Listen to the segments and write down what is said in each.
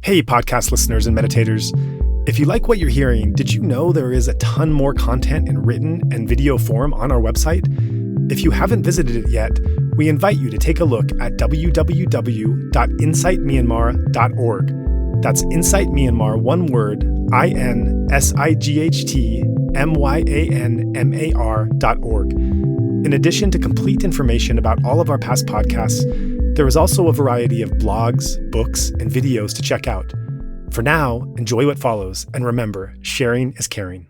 Hey, podcast listeners and meditators. If you like what you're hearing, did you know there is a ton more content in written and video form on our website? If you haven't visited it yet, we invite you to take a look at www.insightmyanmar.org. That's Insight Myanmar, one word, INSIGHTMYANMAR.org. In addition to complete information about all of our past podcasts, there is also a variety of blogs, books, and videos to check out. For now, enjoy what follows, and remember, sharing is caring.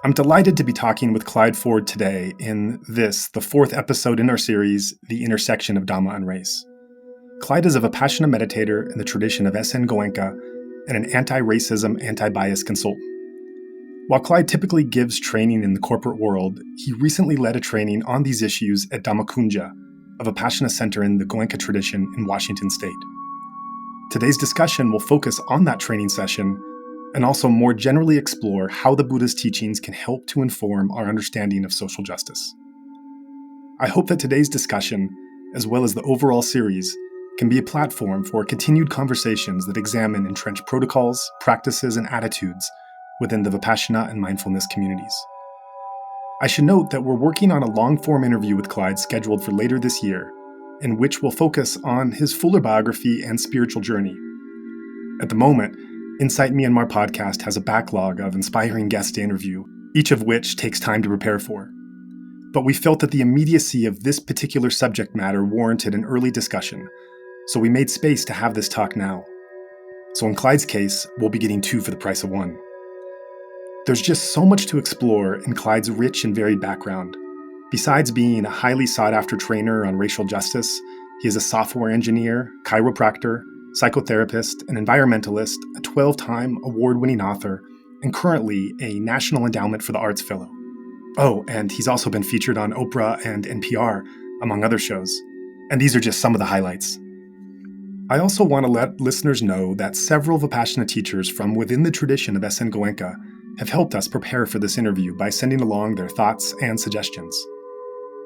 I'm delighted to be talking with Clyde Ford today in this, the fourth episode in our series, The Intersection of Dhamma and Race. Clyde is a Vipassana meditator in the tradition of S.N. Goenka and an anti-racism, anti-bias consultant. While Clyde typically gives training in the corporate world, he recently led a training on these issues at Dhamma, a Vipassana center in the Goenka tradition in Washington state. Today's discussion will focus on that training session and also more generally explore how the Buddha's teachings can help to inform our understanding of social justice. I hope that today's discussion, as well as the overall series, can be a platform for continued conversations that examine entrenched protocols, practices, and attitudes within the Vipassana and mindfulness communities. I should note that we're working on a long-form interview with Clyde scheduled for later this year, in which we'll focus on his fuller biography and spiritual journey. At the moment, Insight Myanmar podcast has a backlog of inspiring guests to interview, each of which takes time to prepare for. But we felt that the immediacy of this particular subject matter warranted an early discussion, so we made space to have this talk now. So in Clyde's case, we'll be getting two for the price of one. There's just so much to explore in Clyde's rich and varied background. Besides being a highly sought-after trainer on racial justice, he is a software engineer, chiropractor, psychotherapist, an environmentalist, a 12-time award-winning author, and currently a National Endowment for the Arts Fellow. Oh, and he's also been featured on Oprah and NPR, among other shows. And these are just some of the highlights. I also want to let listeners know that several Vipassana teachers from within the tradition of S.N. Goenka have helped us prepare for this interview by sending along their thoughts and suggestions.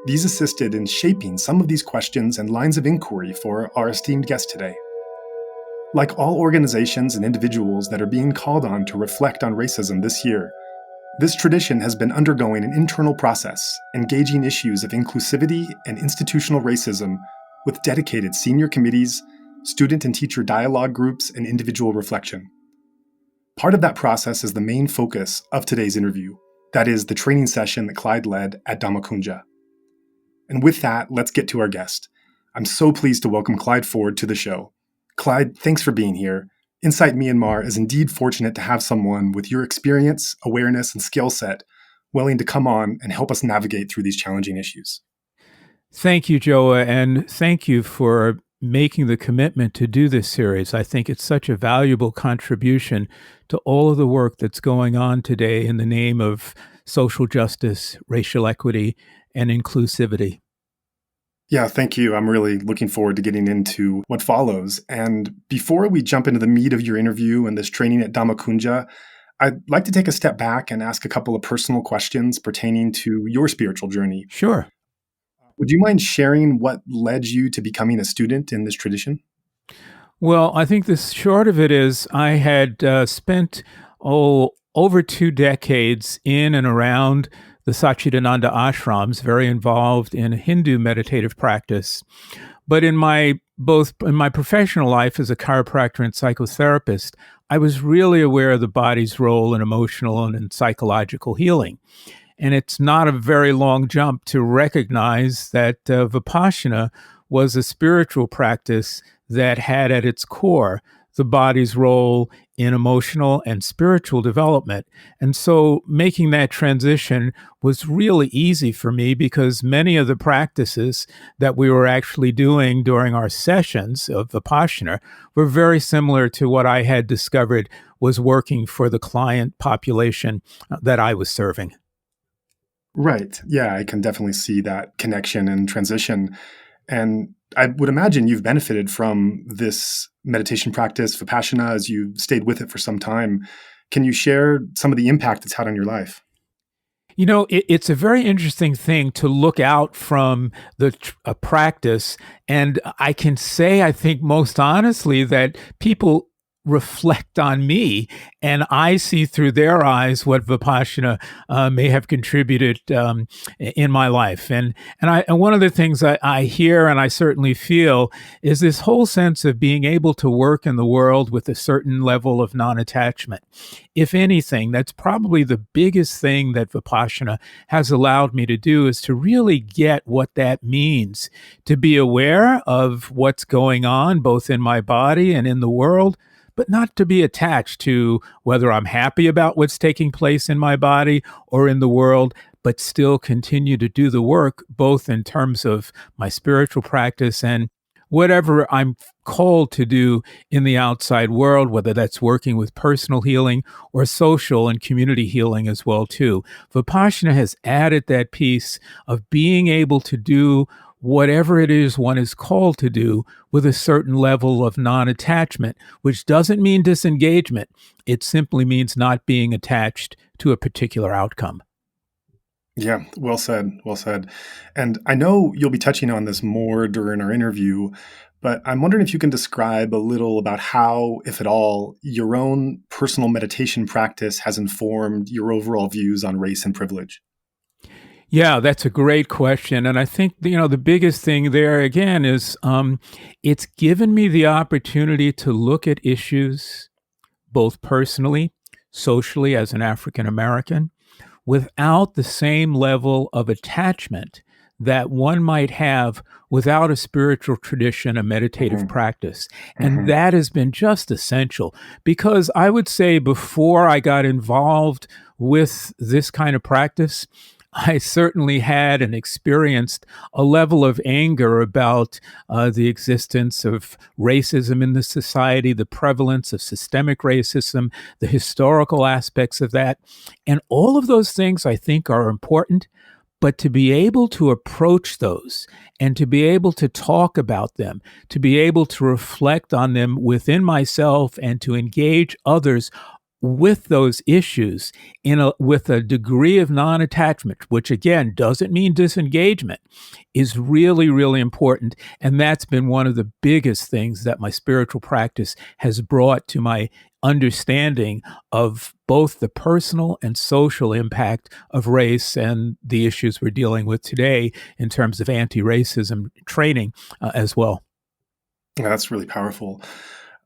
These assisted in shaping some of these questions and lines of inquiry for our esteemed guest today. Like all organizations and individuals that are being called on to reflect on racism this year, this tradition has been undergoing an internal process, engaging issues of inclusivity and institutional racism with dedicated senior committees, student and teacher dialogue groups, and individual reflection. Part of that process is the main focus of today's interview, that is, the training session that Clyde led at Dhamma. And with that, let's get to our guest. I'm so pleased to welcome Clyde Ford to the show. Clyde, thanks for being here. Insight Myanmar is indeed fortunate to have someone with your experience, awareness, and skill set willing to come on and help us navigate through these challenging issues. Thank you, Joa, and thank you for making the commitment to do this series. I think it's such a valuable contribution to all of the work that's going on today in the name of social justice, racial equity, and inclusivity. Yeah, thank you. I'm really looking forward to getting into what follows. And before we jump into the meat of your interview and this training at Dhamma, I'd like to take a step back and ask a couple of personal questions pertaining to your spiritual journey. Sure. Would you mind sharing what led you to becoming a student in this tradition? Well, I think the short of it is I had spent over 2 decades in and around the Satchidananda ashrams, very involved in Hindu meditative practice. But in my both in my professional life as a chiropractor and psychotherapist, I was really aware of the body's role in emotional and in psychological healing. And it's not a very long jump to recognize that Vipassana was a spiritual practice that had at its core the body's role in emotional and spiritual development. And so making that transition was really easy for me because many of the practices that we were actually doing during our sessions of Vipassana were very similar to what I had discovered was working for the client population that I was serving. Right. Yeah, I can definitely see that connection and transition. And I would imagine you've benefited from this meditation practice, Vipassana, as you stayed with it for some time. Can you share some of the impact it's had on your life? It's a very interesting thing to look out from a practice. And I can say, I think most honestly, that people reflect on me and I see through their eyes what Vipassana may have contributed in my life. And one of the things I hear and I certainly feel is this whole sense of being able to work in the world with a certain level of non-attachment. If anything, that's probably the biggest thing that Vipassana has allowed me to do is to really get what that means, to be aware of what's going on both in my body and in the world, but not to be attached to whether I'm happy about what's taking place in my body or in the world, but still continue to do the work, both in terms of my spiritual practice and whatever I'm called to do in the outside world, whether that's working with personal healing or social and community healing as well, too. Vipassana has added that piece of being able to do whatever it is one is called to do with a certain level of non-attachment, which doesn't mean disengagement. It simply means not being attached to a particular outcome. Yeah, well said. Well said. And I know you'll be touching on this more during our interview, but I'm wondering if you can describe a little about how, if at all, your own personal meditation practice has informed your overall views on race and privilege. Yeah, that's a great question. And I think, the biggest thing there again is it's given me the opportunity to look at issues both personally, socially as an African American, without the same level of attachment that one might have without a spiritual tradition, a meditative Hmm. practice. And Hmm. that has been just essential because I would say before I got involved with this kind of practice, I certainly had and experienced a level of anger about the existence of racism in the society, the prevalence of systemic racism, the historical aspects of that. And all of those things I think are important, but to be able to approach those and to be able to talk about them, to be able to reflect on them within myself and to engage others with those issues with a degree of non-attachment, which again doesn't mean disengagement, is really, really important. And that's been one of the biggest things that my spiritual practice has brought to my understanding of both the personal and social impact of race and the issues we're dealing with today in terms of anti-racism training as well. Yeah, that's really powerful.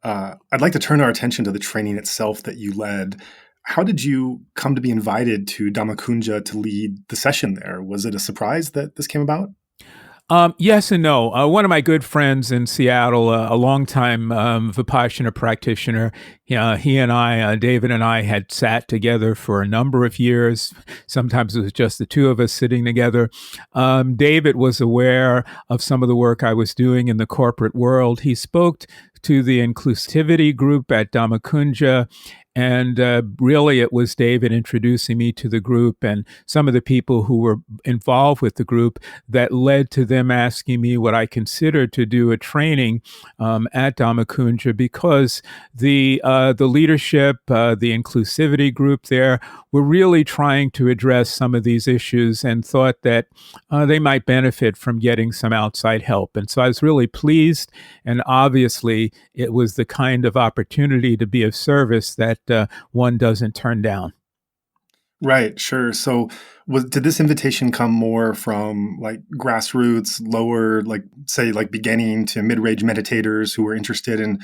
I'd like to turn our attention to the training itself that you led. How did you come to be invited to Dhammakunja to lead the session there? Was it a surprise that this came about? Yes and no. One of my good friends in Seattle, a longtime Vipassana practitioner, he and I, David and I, had sat together for a number of years. Sometimes it was just the two of us sitting together. David was aware of some of the work I was doing in the corporate world. He spoke to the inclusivity group at Dhammakunja. And really, it was David introducing me to the group and some of the people who were involved with the group that led to them asking me what I considered to do a training at Dhammakunja because the leadership, the inclusivity group there, were really trying to address some of these issues and thought that they might benefit from getting some outside help. And so I was really pleased. And obviously, it was the kind of opportunity to be of service that one doesn't turn down. Right, sure. So did this invitation come more from like grassroots, lower, like say like beginning to mid-range meditators who were interested in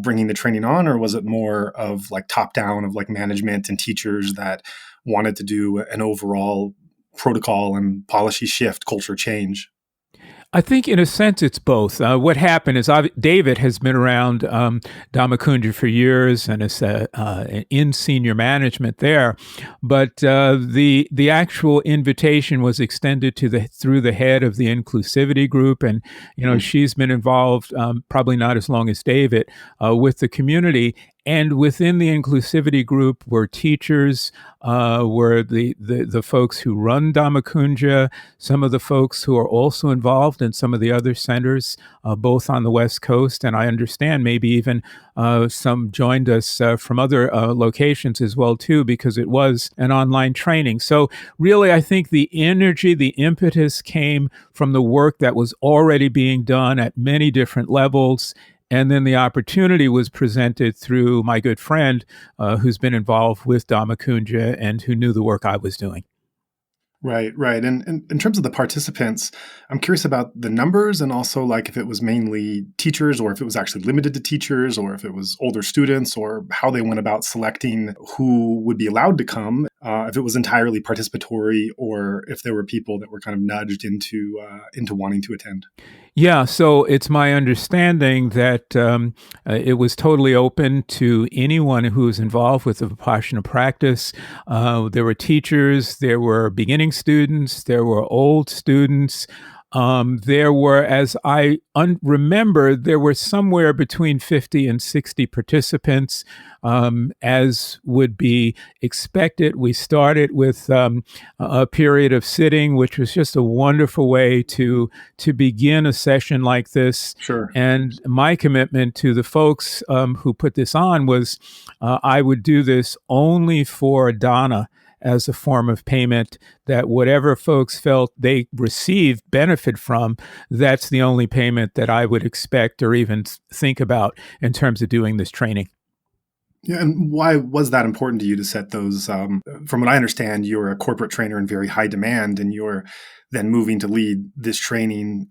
bringing the training on, or was it more of like top down of like management and teachers that wanted to do an overall protocol and policy shift, culture change? I think, in a sense, it's both. What happened is David has been around Dhammakunja for years and is in senior management there, but the actual invitation was extended to the through the head of the inclusivity group, and Mhm. she's been involved, probably not as long as David, with the community. And within the inclusivity group were teachers, were the folks who run Dhammakunja, some of the folks who are also involved in some of the other centers, both on the West Coast, and I understand maybe even some joined us from other locations as well too, because it was an online training. So really, I think the energy, the impetus came from the work that was already being done at many different levels. And then the opportunity was presented through my good friend who's been involved with Dhammakunja and who knew the work I was doing. Right, right. And in terms of the participants, I'm curious about the numbers and also like if it was mainly teachers or if it was actually limited to teachers or if it was older students or how they went about selecting who would be allowed to come, if it was entirely participatory or if there were people that were kind of nudged into wanting to attend. Yeah, so it's my understanding that it was totally open to anyone who was involved with the Vipassana practice. There were teachers, there were beginning students, there were old students. There were, as I remember, there were somewhere between 50 and 60 participants, as would be expected. We started with a period of sitting, which was just a wonderful way to begin a session like this. Sure. And my commitment to the folks who put this on was I would do this only for dana as a form of payment, that whatever folks felt they received benefit from, that's the only payment that I would expect or even think about in terms of doing this training. Yeah, and why was that important to you to set those? From what I understand, you're a corporate trainer in very high demand, and you're then moving to lead this training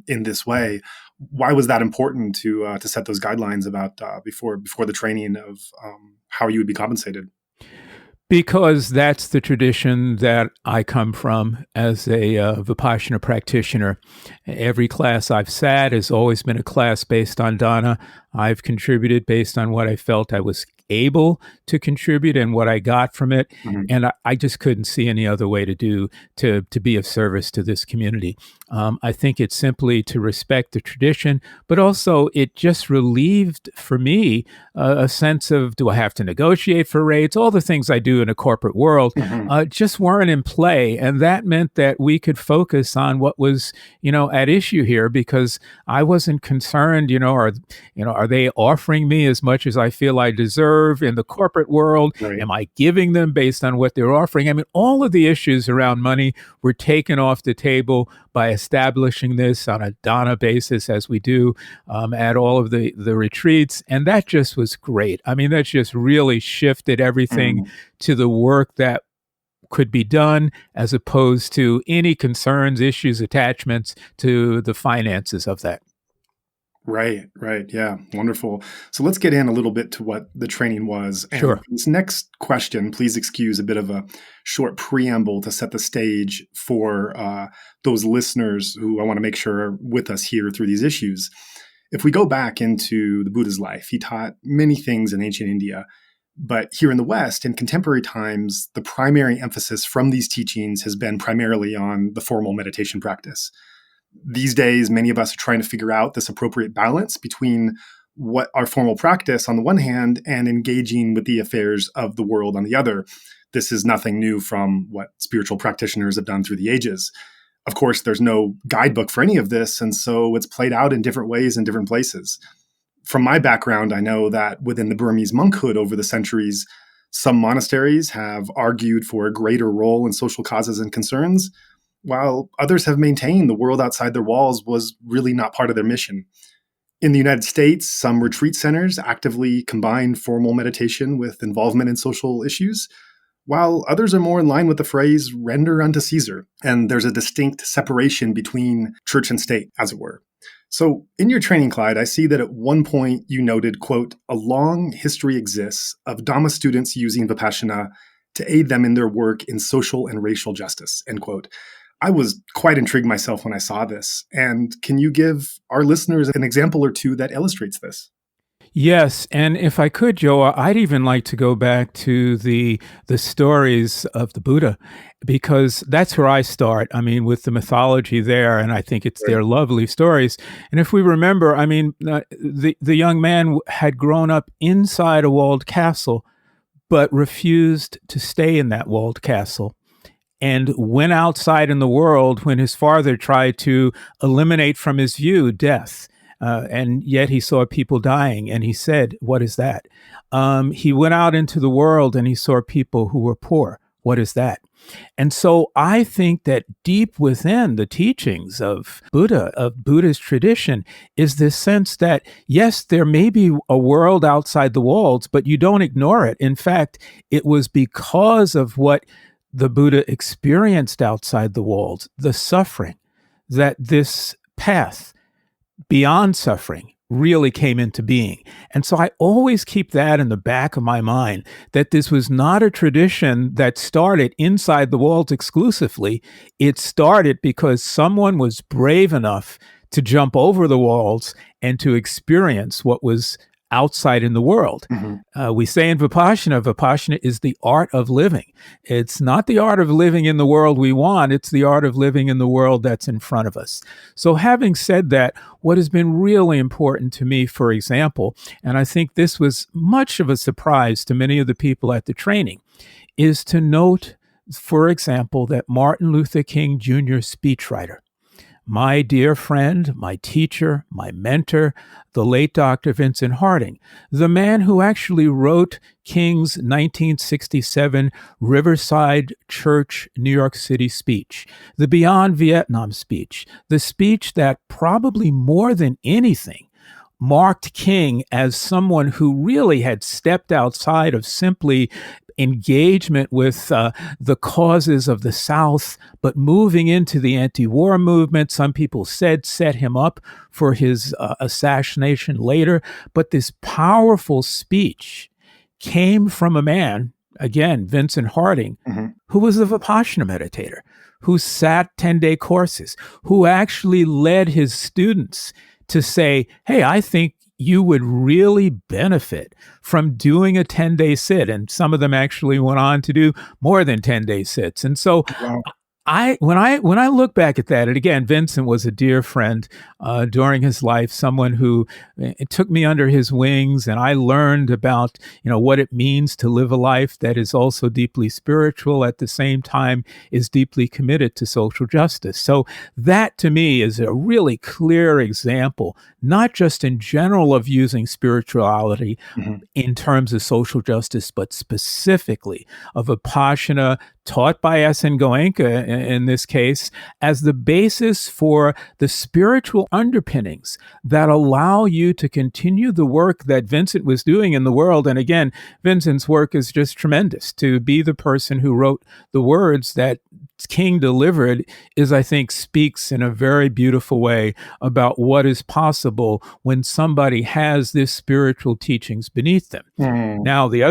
in this way. Why was that important to set those guidelines about before the training of how you would be compensated? Because that's the tradition that I come from as a Vipassana practitioner. Every class I've sat has always been a class based on dana. I've contributed based on what I felt I was able to contribute and what I got from it. Mhm. And I just couldn't see any other way to be of service to this community. I think it's simply to respect the tradition, but also it just relieved for me a sense of, do I have to negotiate for rates? All the things I do in a corporate world Mhm. just weren't in play, and that meant that we could focus on what was at issue here, because I wasn't concerned. Are they offering me as much as I feel I deserve in the corporate world? Right. Am I giving them based on what they're offering? I mean, all of the issues around money were taken off the table by establishing this on a dana basis, as we do at all of the retreats. And that just was great. I mean, that just really shifted everything Mhm. to the work that could be done, as opposed to any concerns, issues, attachments to the finances of that. Right, right. Yeah, wonderful. So let's get in a little bit to what the training was. And Sure. for this next question, please excuse a bit of a short preamble to set the stage for those listeners who I want to make sure are with us here through these issues. If we go back into the Buddha's life, he taught many things in ancient India. But here in the West, in contemporary times, the primary emphasis from these teachings has been primarily on the formal meditation practice. These days, many of us are trying to figure out this appropriate balance between what our formal practice on the one hand and engaging with the affairs of the world on the other. This is nothing new from what spiritual practitioners have done through the ages. Of course, there's no guidebook for any of this, and so it's played out in different ways in different places. From my background, I know that within the Burmese monkhood over the centuries, some monasteries have argued for a greater role in social causes and concerns, while others have maintained the world outside their walls was really not part of their mission. In the United States, some retreat centers actively combine formal meditation with involvement in social issues, while others are more in line with the phrase render unto Caesar. And there's a distinct separation between church and state, as it were. So in your training, Clyde, I see that at one point you noted, quote, a long history exists of Dhamma students using Vipassana to aid them in their work in social and racial justice, end quote. I was quite intrigued myself when I saw this. And can you give our listeners an example or two that illustrates this? Yes, and if I could, Joa, I'd even like to go back to the stories of the Buddha, because that's where I start. I mean, with the mythology there, and I think they're lovely stories. And if we remember, I mean, the young man had grown up inside a walled castle, but refused to stay in that walled castle, and went outside in the world when his father tried to eliminate from his view death. And yet he saw people dying, and he said, "What is that?" He went out into the world and he saw people who were poor. What is that? And so I think that deep within the teachings of Buddha's tradition, is this sense that, yes, there may be a world outside the walls, but you don't ignore it. In fact, it was because of what the Buddha experienced outside the walls, the suffering, that this path beyond suffering really came into being. And so I always keep that in the back of my mind, that this was not a tradition that started inside the walls exclusively. It started because someone was brave enough to jump over the walls and to experience what was outside in the world. Mm-hmm. We say in Vipassana is the art of living. It's not the art of living in the world we want, it's the art of living in the world that's in front of us. So having said that, what has been really important to me, for example, and I think this was much of a surprise to many of the people at the training, is to note, for example, that Martin Luther King Jr. speechwriter, my dear friend, my teacher, my mentor, the late Dr. Vincent Harding, the man who actually wrote King's 1967 Riverside Church, New York City speech, the Beyond Vietnam speech, the speech that probably more than anything marked King as someone who really had stepped outside of simply engagement with the causes of the South, but moving into the anti-war movement. Some people said set him up for his assassination later. But this powerful speech came from a man, again, Vincent Harding, mm-hmm. who was a Vipassana meditator, who sat 10-day courses, who actually led his students to say, hey, I think you would really benefit from doing a 10-day sit. And some of them actually went on to do more than 10-day sits. And so wow. When I look back at that, and again, Vincent was a dear friend during his life, someone who took me under his wings, and I learned about what it means to live a life that is also deeply spiritual, at the same time is deeply committed to social justice. So that to me is a really clear example, not just in general of using spirituality mm-hmm. in terms of social justice, but specifically of Vipassana taught by S.N. Goenka in this case, as the basis for the spiritual underpinnings that allow you to continue the work that Vincent was doing in the world. And again, Vincent's work is just tremendous. To be the person who wrote the words that King delivered I think, speaks in a very beautiful way about what is possible when somebody has this spiritual teachings beneath them. Mm. Now, the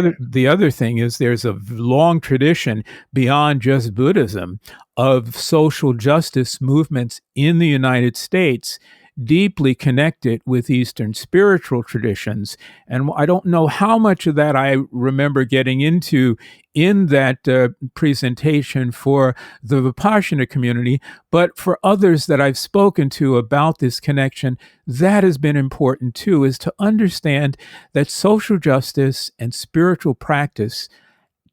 other thing is there's a long tradition beyond just Buddhism of social justice movements in the United States, deeply connected with Eastern spiritual traditions. And I don't know how much of that I remember getting into in that presentation for the Vipassana community, but for others that I've spoken to about this connection, that has been important too, is to understand that social justice and spiritual practice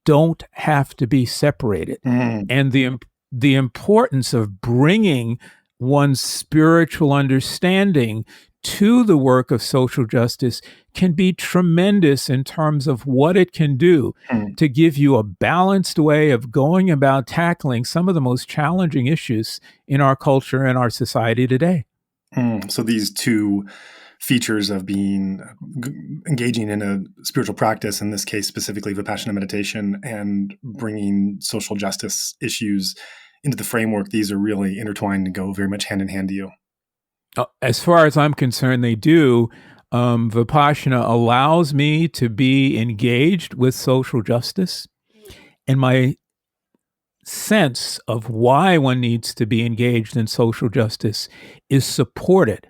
don't have to be separated. Mm. And the importance of bringing one's spiritual understanding to the work of social justice can be tremendous in terms of what it can do to give you a balanced way of going about tackling some of the most challenging issues in our culture and our society today. So these two features of being engaging in a spiritual practice, in this case specifically Vipassana meditation, and bringing social justice issues into the framework, these are really intertwined and go very much hand in hand to you. As far as I'm concerned, they do. Vipassana allows me to be engaged with social justice, and my sense of why one needs to be engaged in social justice is supported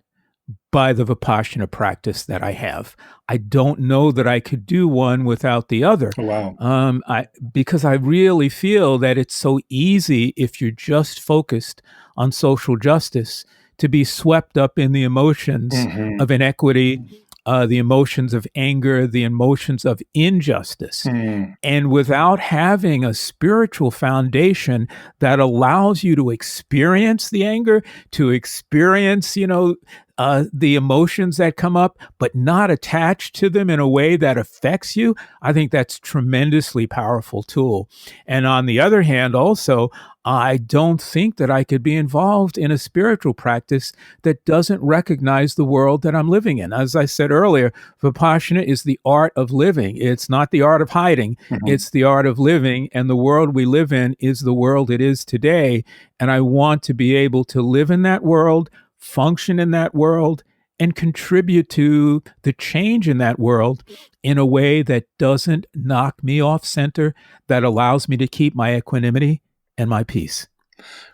by the Vipassana practice that I have. I don't know that I could do one without the other. Oh, wow. Because I really feel that it's so easy, if you're just focused on social justice, to be swept up in the emotions of inequity, the emotions of anger, the emotions of injustice. And without having a spiritual foundation that allows you to experience the anger, to experience, the emotions that come up, but not attached to them in a way that affects you, I think that's a tremendously powerful tool. And on the other hand, also, I don't think that I could be involved in a spiritual practice that doesn't recognize the world that I'm living in. As I said earlier, Vipassana is the art of living. It's not the art of hiding. It's the art of living. And the world we live in is the world it is today. And I want to be able to live in that world, function in that world, and contribute to the change in that world in a way that doesn't knock me off center, that allows me to keep my equanimity and my peace.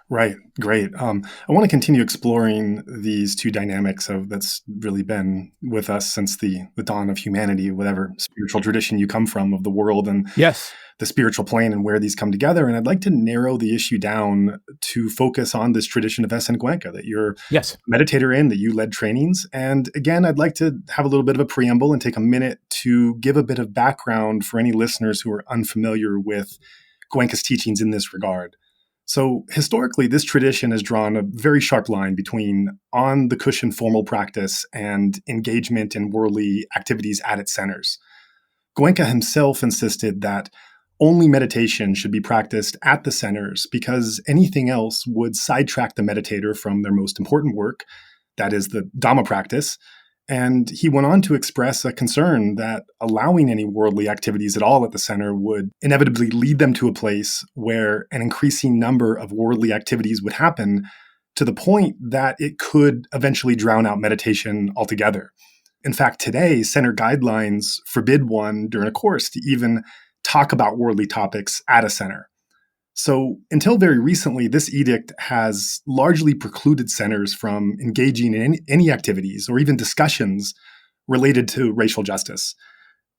Right. Great. I want to continue exploring these two dynamics that's really been with us since the dawn of humanity, whatever spiritual tradition you come from, of the world and Yes. the spiritual plane, and where these come together. And I'd like to narrow the issue down to focus on this tradition of Goenka that you're Yes. a meditator in, that you led trainings. And again, I'd like to have a little bit of a preamble and take a minute to give a bit of background for any listeners who are unfamiliar with Goenka's teachings in this regard. So historically, this tradition has drawn a very sharp line between on-the-cushion formal practice and engagement in worldly activities at its centers. Goenka himself insisted that only meditation should be practiced at the centers because anything else would sidetrack the meditator from their most important work, that is the Dhamma practice. And he went on to express a concern that allowing any worldly activities at all at the center would inevitably lead them to a place where an increasing number of worldly activities would happen, to the point that it could eventually drown out meditation altogether. In fact, today, center guidelines forbid one during a course to even talk about worldly topics at a center. So until very recently, this edict has largely precluded centers from engaging in any activities or even discussions related to racial justice.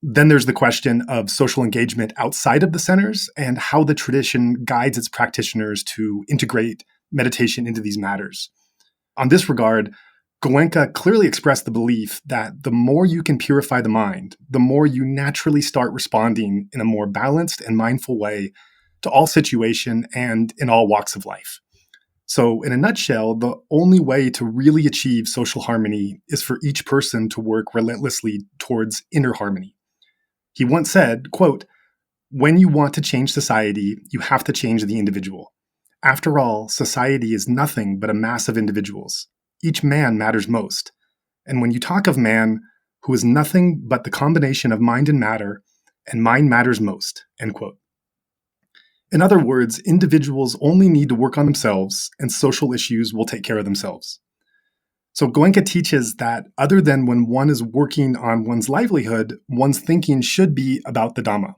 Then there's the question of social engagement outside of the centers and how the tradition guides its practitioners to integrate meditation into these matters. On this regard, Goenka clearly expressed the belief that the more you can purify the mind, the more you naturally start responding in a more balanced and mindful way to all situation and in all walks of life. So in a nutshell, the only way to really achieve social harmony is for each person to work relentlessly towards inner harmony. He once said, quote, "When you want to change society, you have to change the individual. After all, society is nothing but a mass of individuals. Each man matters most. And when you talk of man, who is nothing but the combination of mind and mind matters most," end quote. In other words, individuals only need to work on themselves, and social issues will take care of themselves. So Goenka teaches that other than when one is working on one's livelihood, one's thinking should be about the Dhamma.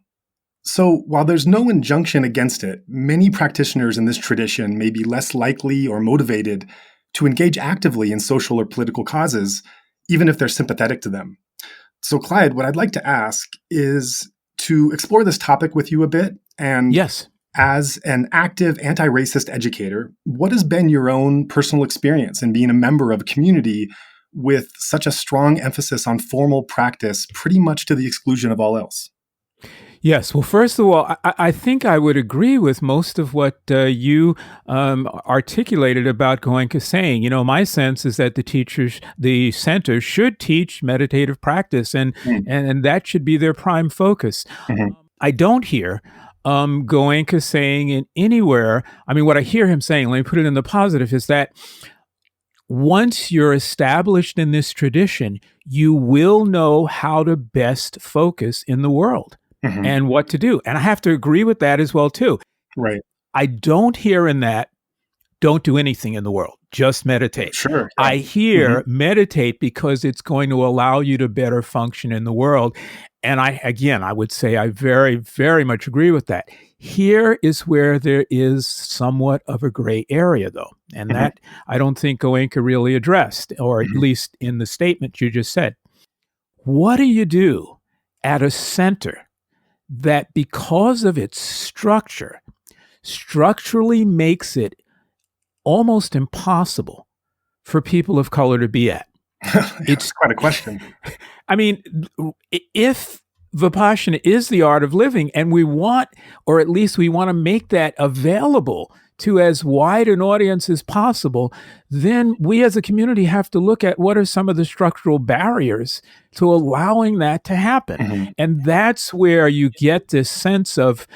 So while there's no injunction against it, many practitioners in this tradition may be less likely or motivated to engage actively in social or political causes, even if they're sympathetic to them. So Clyde, what I'd like to ask is to explore this topic with you a bit. And Yes. As an active anti-racist educator, what has been your own personal experience in being a member of a community with such a strong emphasis on formal practice, pretty much to the exclusion of all else? Yes. Well, first of all, I think I would agree with most of what you articulated about Goenka saying. My sense is that the center should teach meditative practice, and that should be their prime focus. I don't hear Goenka saying in anywhere. I mean, what I hear him saying, let me put it in the positive, is that once you're established in this tradition, you will know how to best focus in the world Mm-hmm. and what to do. And I have to agree with that as well, too. Right. I don't hear in that, don't do anything in the world, just meditate. Sure. Yeah. I Mm-hmm. hear meditate because it's going to allow you to better function in the world. And I would say I very, very much agree with that. Here is where there is somewhat of a gray area, though. And Mm-hmm. that I don't think Goenka really addressed, or at Mm-hmm. least in the statement you just said. What do you do at a center that, because of its structure, structurally makes it almost impossible for people of color to be at? That's It's, quite a question. I mean, if Vipassana is the art of living, and we want, or at least we want to make that available to as wide an audience as possible, then we as a community have to look at what are some of the structural barriers to allowing that to happen. Mm-hmm. And that's where you get this sense of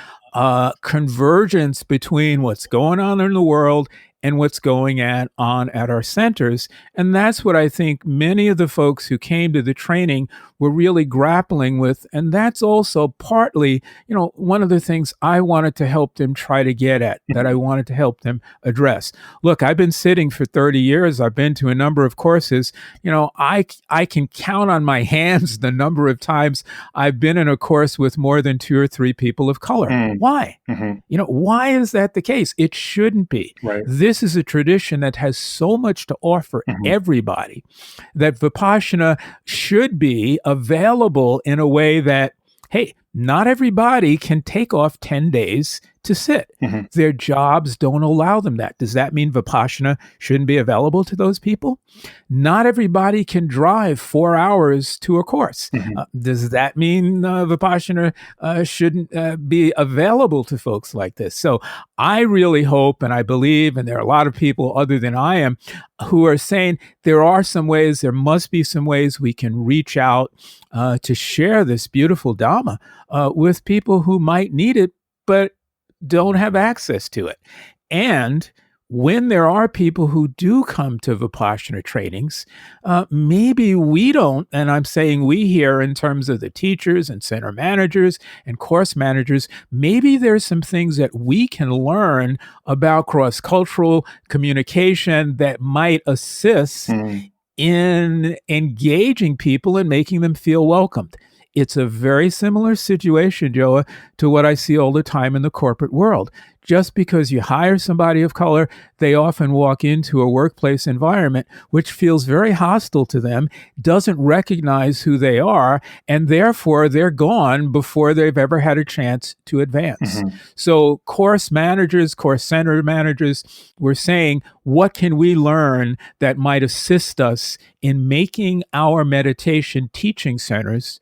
convergence between what's going on in the world and what's going on at our centers. And that's what I think many of the folks who came to the training were really grappling with. And that's also partly, one of the things I wanted to help them try to get at, that I wanted to help them address. Look, I've been sitting for 30 years. I've been to a number of courses. I can count on my hands the number of times I've been in a course with more than 2 or 3 people of color. Why? Mm-hmm. Why is that the case? It shouldn't be. Right. This is a tradition that has so much to offer Mm-hmm. everybody that Vipassana should be available in a way that, hey, not everybody can take off 10 days to sit. Mm-hmm. Their jobs don't allow them that. Does that mean Vipassana shouldn't be available to those people? Not everybody can drive 4 hours to a course. Mm-hmm. Does that mean Vipassana shouldn't be available to folks like this? So I really hope and I believe, and there are a lot of people other than I am who are saying there must be some ways we can reach out to share this beautiful Dhamma with people who might need it, but don't have access to it. And when there are people who do come to Vipassana trainings, maybe we don't, and I'm saying we here in terms of the teachers and center managers and course managers, maybe there's some things that we can learn about cross-cultural communication that might assist in engaging people and making them feel welcomed. It's a very similar situation, Joa, to what I see all the time in the corporate world. Just because you hire somebody of color, they often walk into a workplace environment which feels very hostile to them, doesn't recognize who they are, and therefore they're gone before they've ever had a chance to advance. Mm-hmm. So course managers, course center managers were saying, what can we learn that might assist us in making our meditation teaching centers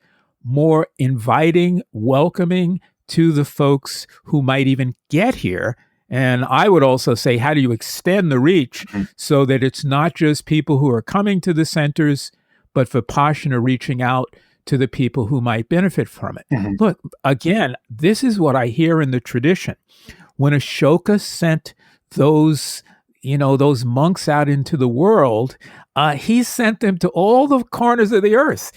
more inviting, welcoming to the folks who might even get here? And I would also say, how do you extend the reach so that it's not just people who are coming to the centers, but Vipassana reaching out to the people who might benefit from it? Mm-hmm. Look, again, this is what I hear in the tradition. When Ashoka sent those monks out into the world, he sent them to all the corners of the earth.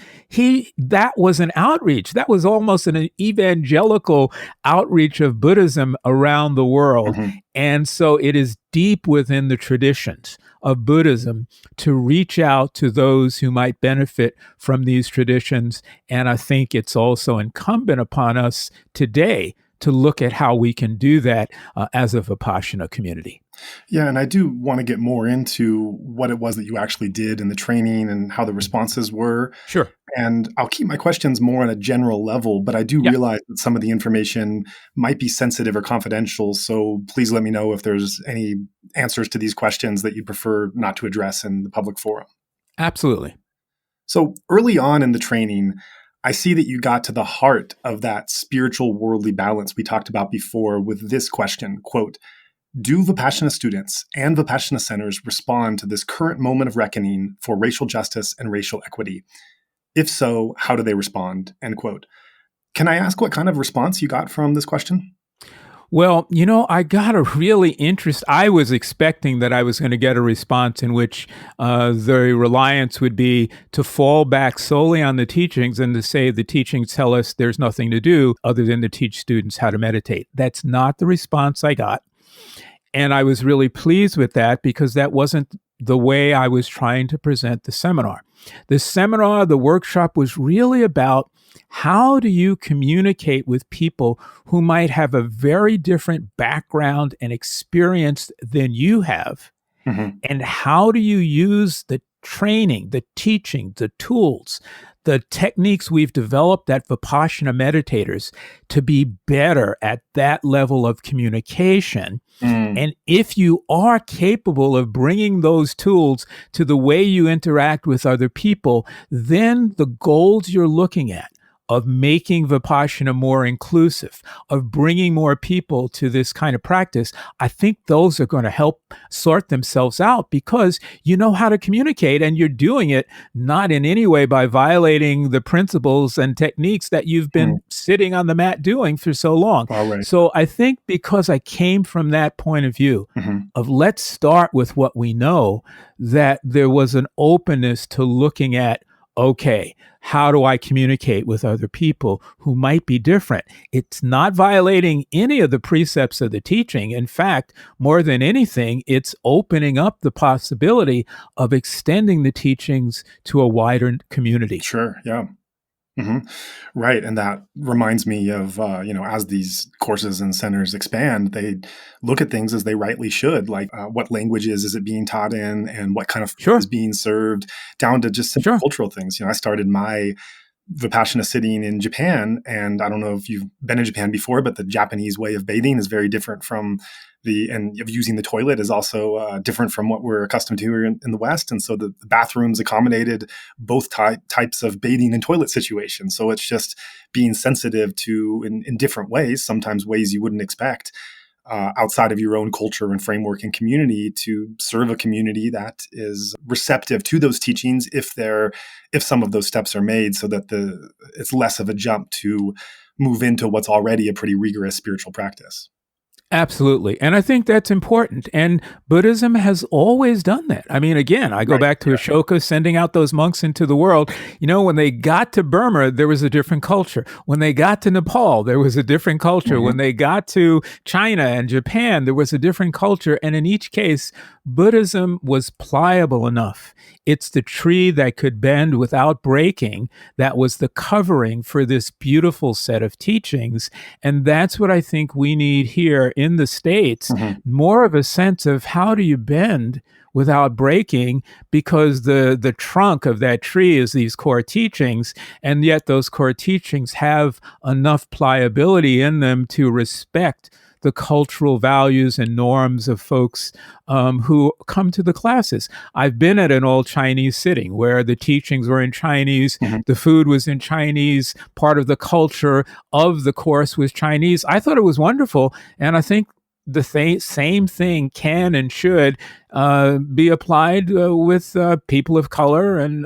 That was an outreach. That was almost an evangelical outreach of Buddhism around the world. Mm-hmm. And so it is deep within the traditions of Buddhism to reach out to those who might benefit from these traditions. And I think it's also incumbent upon us today to look at how we can do that as a Vipassana community. Yeah, and I do want to get more into what it was that you actually did in the training and how the responses were. Sure. And I'll keep my questions more on a general level, but I do realize that some of the information might be sensitive or confidential. So please let me know if there's any answers to these questions that you prefer not to address in the public forum. Absolutely. So early on in the training, I see that you got to the heart of that spiritual worldly balance we talked about before with this question, quote, do Vipassana students and Vipassana centers respond to this current moment of reckoning for racial justice and racial equity? If so, how do they respond? End quote. Can I ask what kind of response you got from this question? Well, I got a really I was expecting that I was going to get a response in which the reliance would be to fall back solely on the teachings and to say the teachings tell us there's nothing to do other than to teach students how to meditate. That's not the response I got. And I was really pleased with that because that wasn't the way I was trying to present the seminar. The workshop was really about how do you communicate with people who might have a very different background and experience than you have? Mm-hmm. And how do you use the training, the teaching, the tools, the techniques we've developed at Vipassana meditators to be better at that level of communication? And if you are capable of bringing those tools to the way you interact with other people, then the goals you're looking at of making Vipassana more inclusive, of bringing more people to this kind of practice, I think those are going to help sort themselves out because you know how to communicate and you're doing it not in any way by violating the principles and techniques that you've been sitting on the mat doing for so long. All right. So I think because I came from that point of view of let's start with what we know, that there was an openness to looking at, okay, how do I communicate with other people who might be different? It's not violating any of the precepts of the teaching. In fact, more than anything, it's opening up the possibility of extending the teachings to a wider community. Sure. Yeah. Right. And that reminds me of, as these courses and centers expand, they look at things as they rightly should, like what languages is it being taught in and what kind of food is being served, down to just simple cultural things. I started my Vipassana sitting in Japan, and I don't know if you've been in Japan before, but the Japanese way of bathing is very different from and of using the toilet is also different from what we're accustomed to here in the West. And so the bathrooms accommodated both types of bathing and toilet situations. So it's just being sensitive to, in different ways, sometimes ways you wouldn't expect, outside of your own culture and framework and community, to serve a community that is receptive to those teachings if some of those steps are made, so that it's less of a jump to move into what's already a pretty rigorous spiritual practice. Absolutely. And I think that's important. And Buddhism has always done that. I mean, again, I go back to Ashoka sending out those monks into the world. When they got to Burma, there was a different culture. When they got to Nepal, there was a different culture. When they got to China and Japan, there was a different culture. And in each case, Buddhism was pliable enough. It's the tree that could bend without breaking that was the covering for this beautiful set of teachings. And that's what I think we need here in the States, more of a sense of how do you bend without breaking, because the trunk of that tree is these core teachings, and yet those core teachings have enough pliability in them to respect the cultural values and norms of folks who come to the classes. I've been at an old Chinese sitting where the teachings were in Chinese, the food was in Chinese, part of the culture of the course was Chinese. I thought it was wonderful, and I think the same thing can and should be applied with people of color and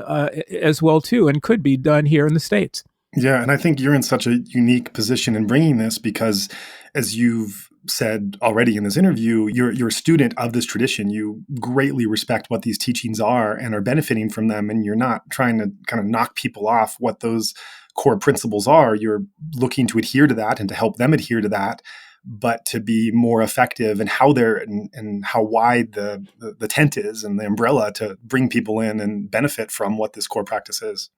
as well too, and could be done here in the States. Yeah, and I think you're in such a unique position in bringing this because, as you've said already in this interview, you're a student of this tradition. You greatly respect what these teachings are and are benefiting from them, and you're not trying to kind of knock people off what those core principles are. You're looking to adhere to that and to help them adhere to that, but to be more effective in how they're and how wide the tent is and the umbrella to bring people in and benefit from what this core practice is.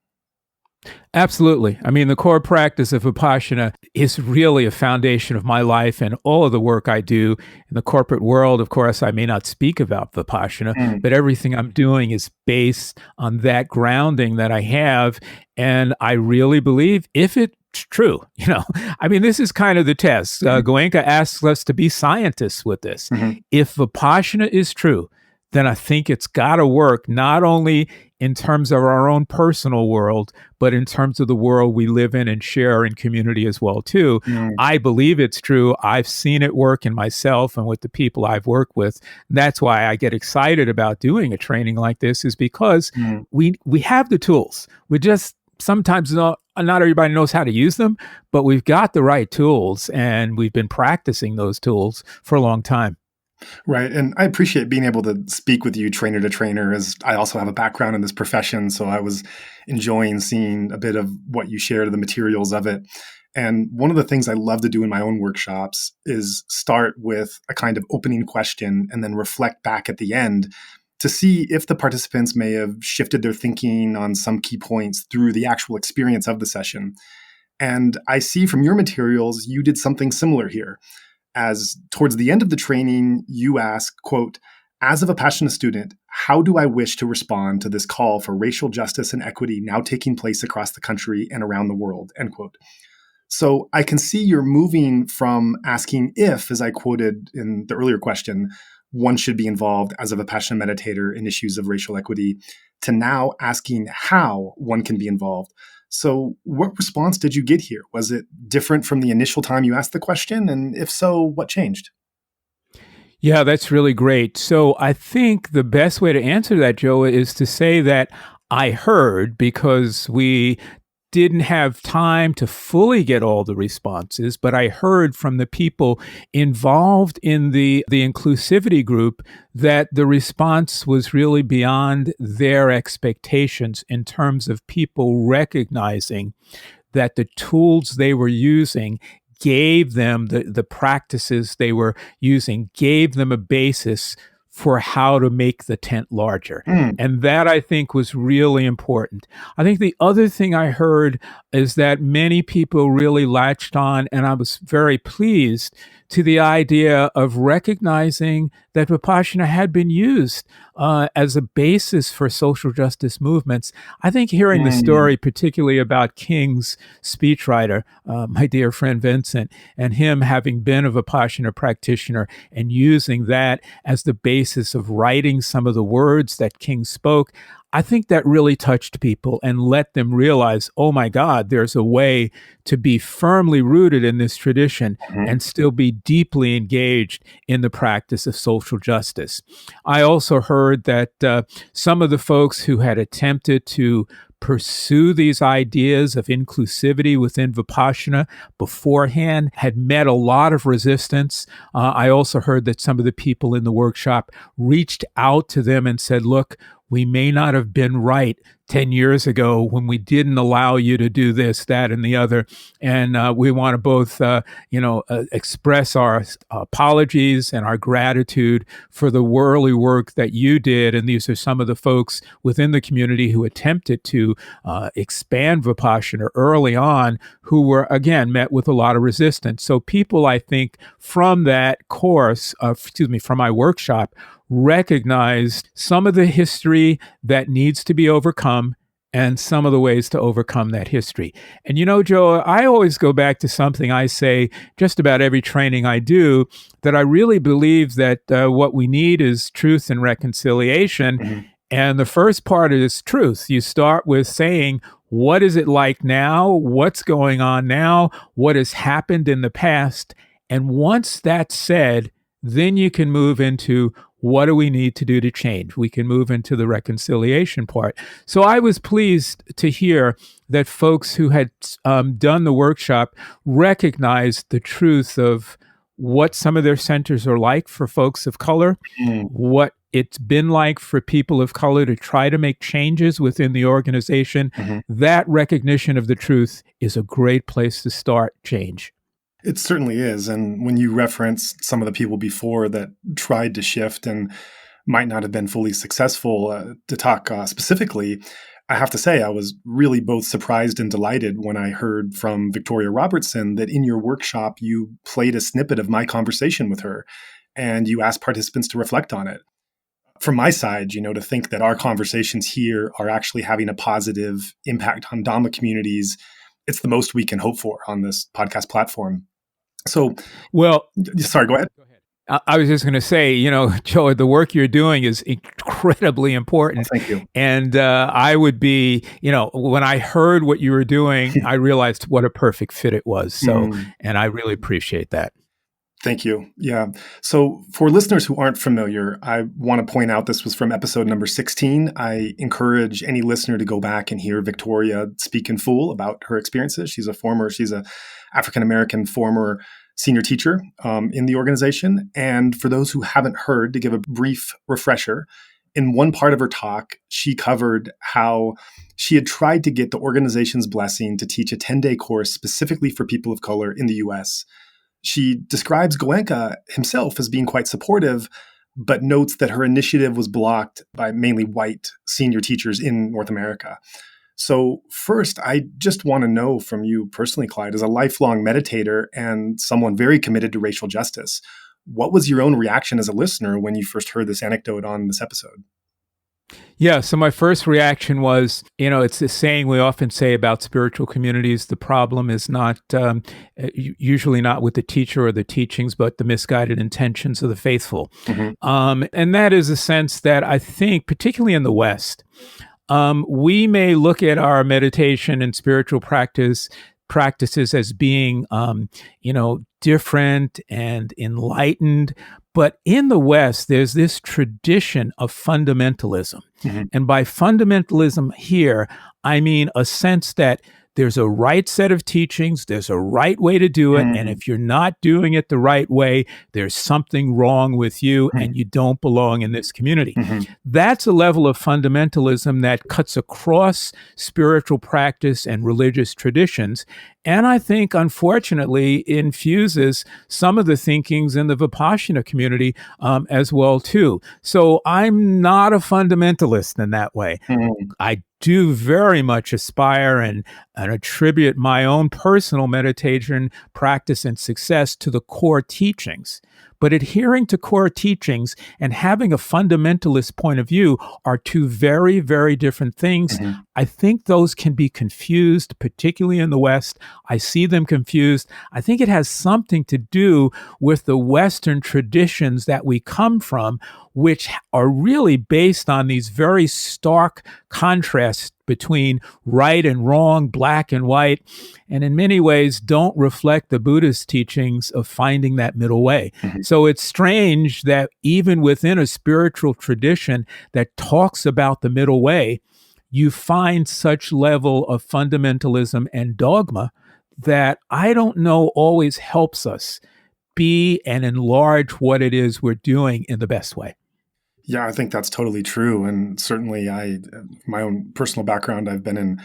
Absolutely. I mean, the core practice of Vipassana is really a foundation of my life and all of the work I do in the corporate world. Of course, I may not speak about Vipassana, but everything I'm doing is based on that grounding that I have. And I really believe if it's true, I mean, this is kind of the test. Goenka asks us to be scientists with this. If Vipassana is true, then I think it's got to work not only in terms of our own personal world, but in terms of the world we live in and share in community as well, too. I believe it's true. I've seen it work in myself and with the people I've worked with. That's why I get excited about doing a training like this, is because we have the tools. We just sometimes not everybody knows how to use them, but we've got the right tools and we've been practicing those tools for a long time. Right. And I appreciate being able to speak with you trainer to trainer, as I also have a background in this profession. So I was enjoying seeing a bit of what you shared, the materials of it. And one of the things I love to do in my own workshops is start with a kind of opening question and then reflect back at the end to see if the participants may have shifted their thinking on some key points through the actual experience of the session. And I see from your materials, you did something similar here, as towards the end of the training, you ask, quote, "As a Vipassana student, how do I wish to respond to this call for racial justice and equity now taking place across the country and around the world?" End quote. So I can see you're moving from asking if, as I quoted in the earlier question, one should be involved as a Vipassana meditator in issues of racial equity, to now asking how one can be involved. So what response did you get here? Was it different from the initial time you asked the question? And if so, what changed? Yeah, that's really great. So I think the best way to answer that, Joe, is to say that I heard, because we didn't have time to fully get all the responses, but I heard from the people involved in the inclusivity group that the response was really beyond their expectations in terms of people recognizing that the tools they were using gave them the practices they were using, gave them a basis for how to make the tent larger. Mm. And that, I think, was really important. I think the other thing I heard is that many people really latched on, and I was very pleased, to the idea of recognizing that Vipassana had been used as a basis for social justice movements. I think hearing the Mm. story, particularly about King's speechwriter, my dear friend Vincent, and him having been a Vipassana practitioner and using that as the basis of writing some of the words that King spoke, I think that really touched people and let them realize, oh my God, there's a way to be firmly rooted in this tradition Mhm. and still be deeply engaged in the practice of social justice. I also heard that some of the folks who had attempted to pursue these ideas of inclusivity within Vipassana beforehand had met a lot of resistance. I also heard that some of the people in the workshop reached out to them and said, look, we may not have been right 10 years ago when we didn't allow you to do this, that, and the other. And we want to both, express our apologies and our gratitude for the early work that you did. And these are some of the folks within the community who attempted to expand Vipassana early on, who were, again, met with a lot of resistance. So people, I think, from that course, from my workshop, recognized some of the history that needs to be overcome and some of the ways to overcome that history. And you know, Joe, I always go back to something I say just about every training I do, that I really believe that what we need is truth and reconciliation. Mhm. And the first part is truth. You start with saying, what is it like now? What's going on now? What has happened in the past? And once that's said, then you can move into, what do we need to do to change? We can move into the reconciliation part. So I was pleased to hear that folks who had done the workshop recognized the truth of what some of their centers are like for folks of color, Mm. what it's been like for people of color to try to make changes within the organization. Mhm. That recognition of the truth is a great place to start change. It certainly is. And when you reference some of the people before that tried to shift and might not have been fully successful, to talk specifically, I have to say I was really both surprised and delighted when I heard from Victoria Robertson that in your workshop you played a snippet of my conversation with her and you asked participants to reflect on it. From my side, to think that our conversations here are actually having a positive impact on Dhamma communities, it's the most we can hope for on this podcast platform. So, Well, sorry, go ahead. I was just going to say, Joe, the work you're doing is incredibly Oh, important. thank you. And I would be, when I heard what you were doing, I realized what a perfect fit it was. So, Mm. and I really appreciate that. Thank you. Yeah. So for listeners who aren't familiar, I want to point out this was from episode number 16. I encourage any listener to go back and hear Victoria speak in full about her experiences. She's a African-American former senior teacher in the organization. And for those who haven't heard, to give a brief refresher, in one part of her talk, she covered how she had tried to get the organization's blessing to teach a 10-day course specifically for people of color in the US. She describes Goenka himself as being quite supportive, but notes that her initiative was blocked by mainly white senior teachers in North America. So first, I just want to know from you personally, Clyde, as a lifelong meditator and someone very committed to racial justice, what was your own reaction as a listener when you first heard this anecdote on this episode? Yeah, so my first reaction was, it's a saying we often say about spiritual communities. The problem is not usually not with the teacher or the teachings, but the misguided intentions of the faithful. And that is a sense that I think, particularly in the West, we may look at our meditation and spiritual practices as being, different and enlightened. But in the West, there's this tradition of fundamentalism. And by fundamentalism here, I mean a sense that there's a right set of teachings, there's a right way to do it, and if you're not doing it the right way, there's something wrong with you and you don't belong in this community. That's a level of fundamentalism that cuts across spiritual practice and religious traditions, and I think, unfortunately, infuses some of the thinkings in the Vipassana community as well, too. So I'm not a fundamentalist in that way. I do very much aspire and attribute my own personal meditation practice and success to the core teachings. But adhering to core teachings and having a fundamentalist point of view are two very, very different things. I think those can be confused, particularly in the West. I see them confused. I think it has something to do with the Western traditions that we come from, which are really based on these very stark contrasts between right and wrong, black and white, and in many ways don't reflect the Buddhist teachings of finding that middle way. So it's strange that even within a spiritual tradition that talks about the middle way, you find such level of fundamentalism and dogma that I don't know always helps us be and enlarge what it is we're doing in the best way. Yeah, I think that's totally true. And certainly my own personal background, I've been in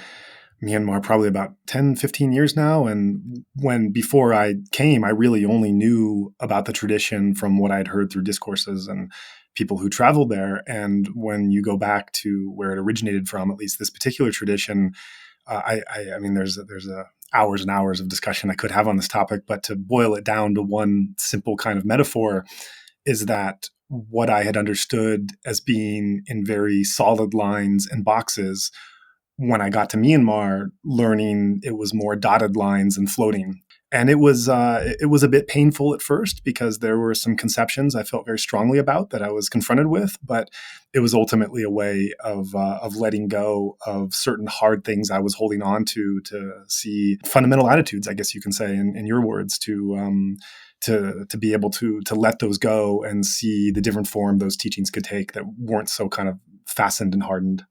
Myanmar probably about 10, 15 years now. And before I came, I really only knew about the tradition from what I'd heard through discourses and people who traveled there. And when you go back to where it originated from, at least this particular tradition, I mean, there's hours and hours of discussion I could have on this topic, but to boil it down to one simple kind of metaphor is that what I had understood as being in very solid lines and boxes, when I got to Myanmar, learning it was more dotted lines and floating. And it was a bit painful at first because there were some conceptions I felt very strongly about that I was confronted with, but it was ultimately a way of letting go of certain hard things I was holding on to see fundamental attitudes, I guess you can say, in your words, to be able to let those go and see the different form those teachings could take that weren't so kind of fastened and hardened.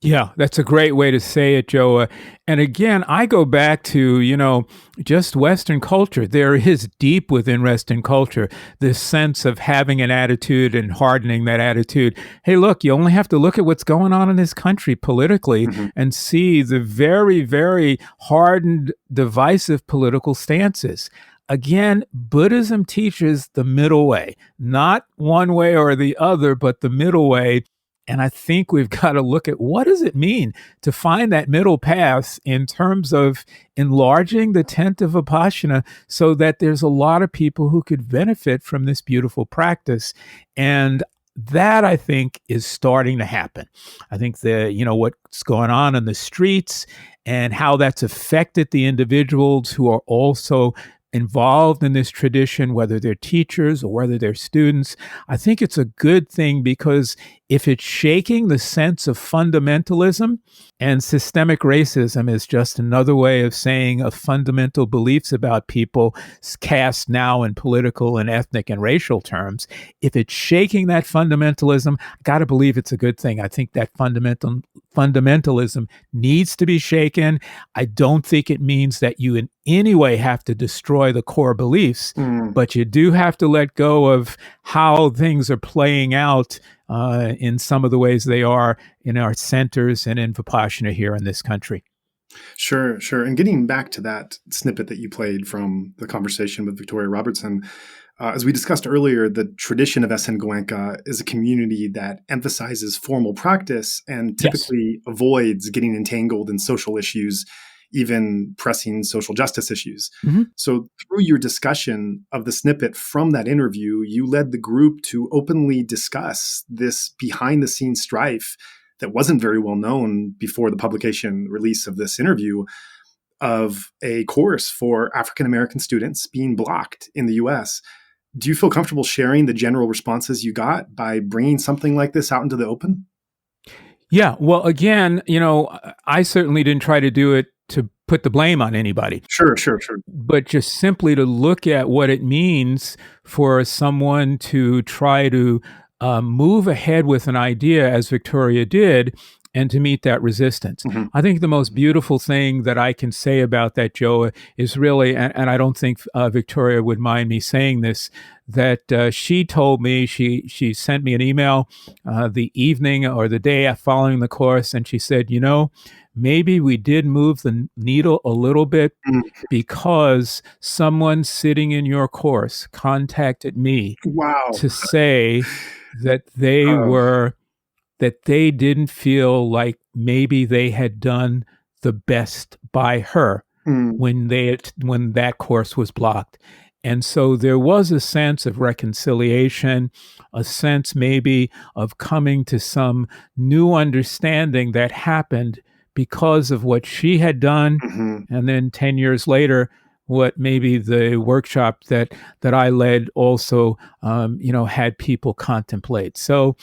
Yeah, that's a great way to say it, Joe. And again, I go back to, just Western culture. There is deep within Western culture this sense of having an attitude and hardening that attitude. Hey, look, you only have to look at what's going on in this country politically and see the very, very hardened, divisive political stances. Again, Buddhism teaches the middle way, not one way or the other, but the middle way. And I think we've got to look at what does it mean to find that middle path in terms of enlarging the tent of Vipassana so that there's a lot of people who could benefit from this beautiful practice. And that, I think, is starting to happen. I think what's going on in the streets and how that's affected the individuals who are also involved in this tradition, whether they're teachers or whether they're students. I think it's a good thing because if it's shaking the sense of fundamentalism, and systemic racism is just another way of saying of fundamental beliefs about people cast now in political and ethnic and racial terms, if it's shaking that fundamentalism, I got to believe it's a good thing. I think that fundamentalism needs to be shaken. I don't think it means that you in any way have to destroy the core beliefs, but you do have to let go of how things are playing out in some of the ways they are in our centers and in Vipassana here in this country. Sure, sure. And getting back to that snippet that you played from the conversation with Victoria Robertson, as we discussed earlier, the tradition of SN Goenka is a community that emphasizes formal practice and typically avoids getting entangled in social issues, even pressing social justice issues. Mm-hmm. So through your discussion of the snippet from that interview, you led the group to openly discuss this behind-the-scenes strife that wasn't very well known before the publication release of this interview, of a course for African-American students being blocked in the US. Do you feel comfortable sharing the general responses you got by bringing something like this out into the open? Yeah. Well, again, I certainly didn't try to do it to put the blame on anybody. Sure. But just simply to look at what it means for someone to try to move ahead with an idea as Victoria did and to meet that resistance. Mm-hmm. I think the most beautiful thing that I can say about that, Joa, is really, and I don't think Victoria would mind me saying this, that she told me, she sent me an email the evening or the day following the course, and she said, maybe we did move the needle a little bit because someone sitting in your course contacted me to say that they didn't feel like maybe they had done the best by her when that course was blocked. And so there was a sense of reconciliation, a sense maybe of coming to some new understanding that happened because of what she had done. Mm-hmm. And then 10 years later, what maybe the workshop that I led also, had people contemplate. So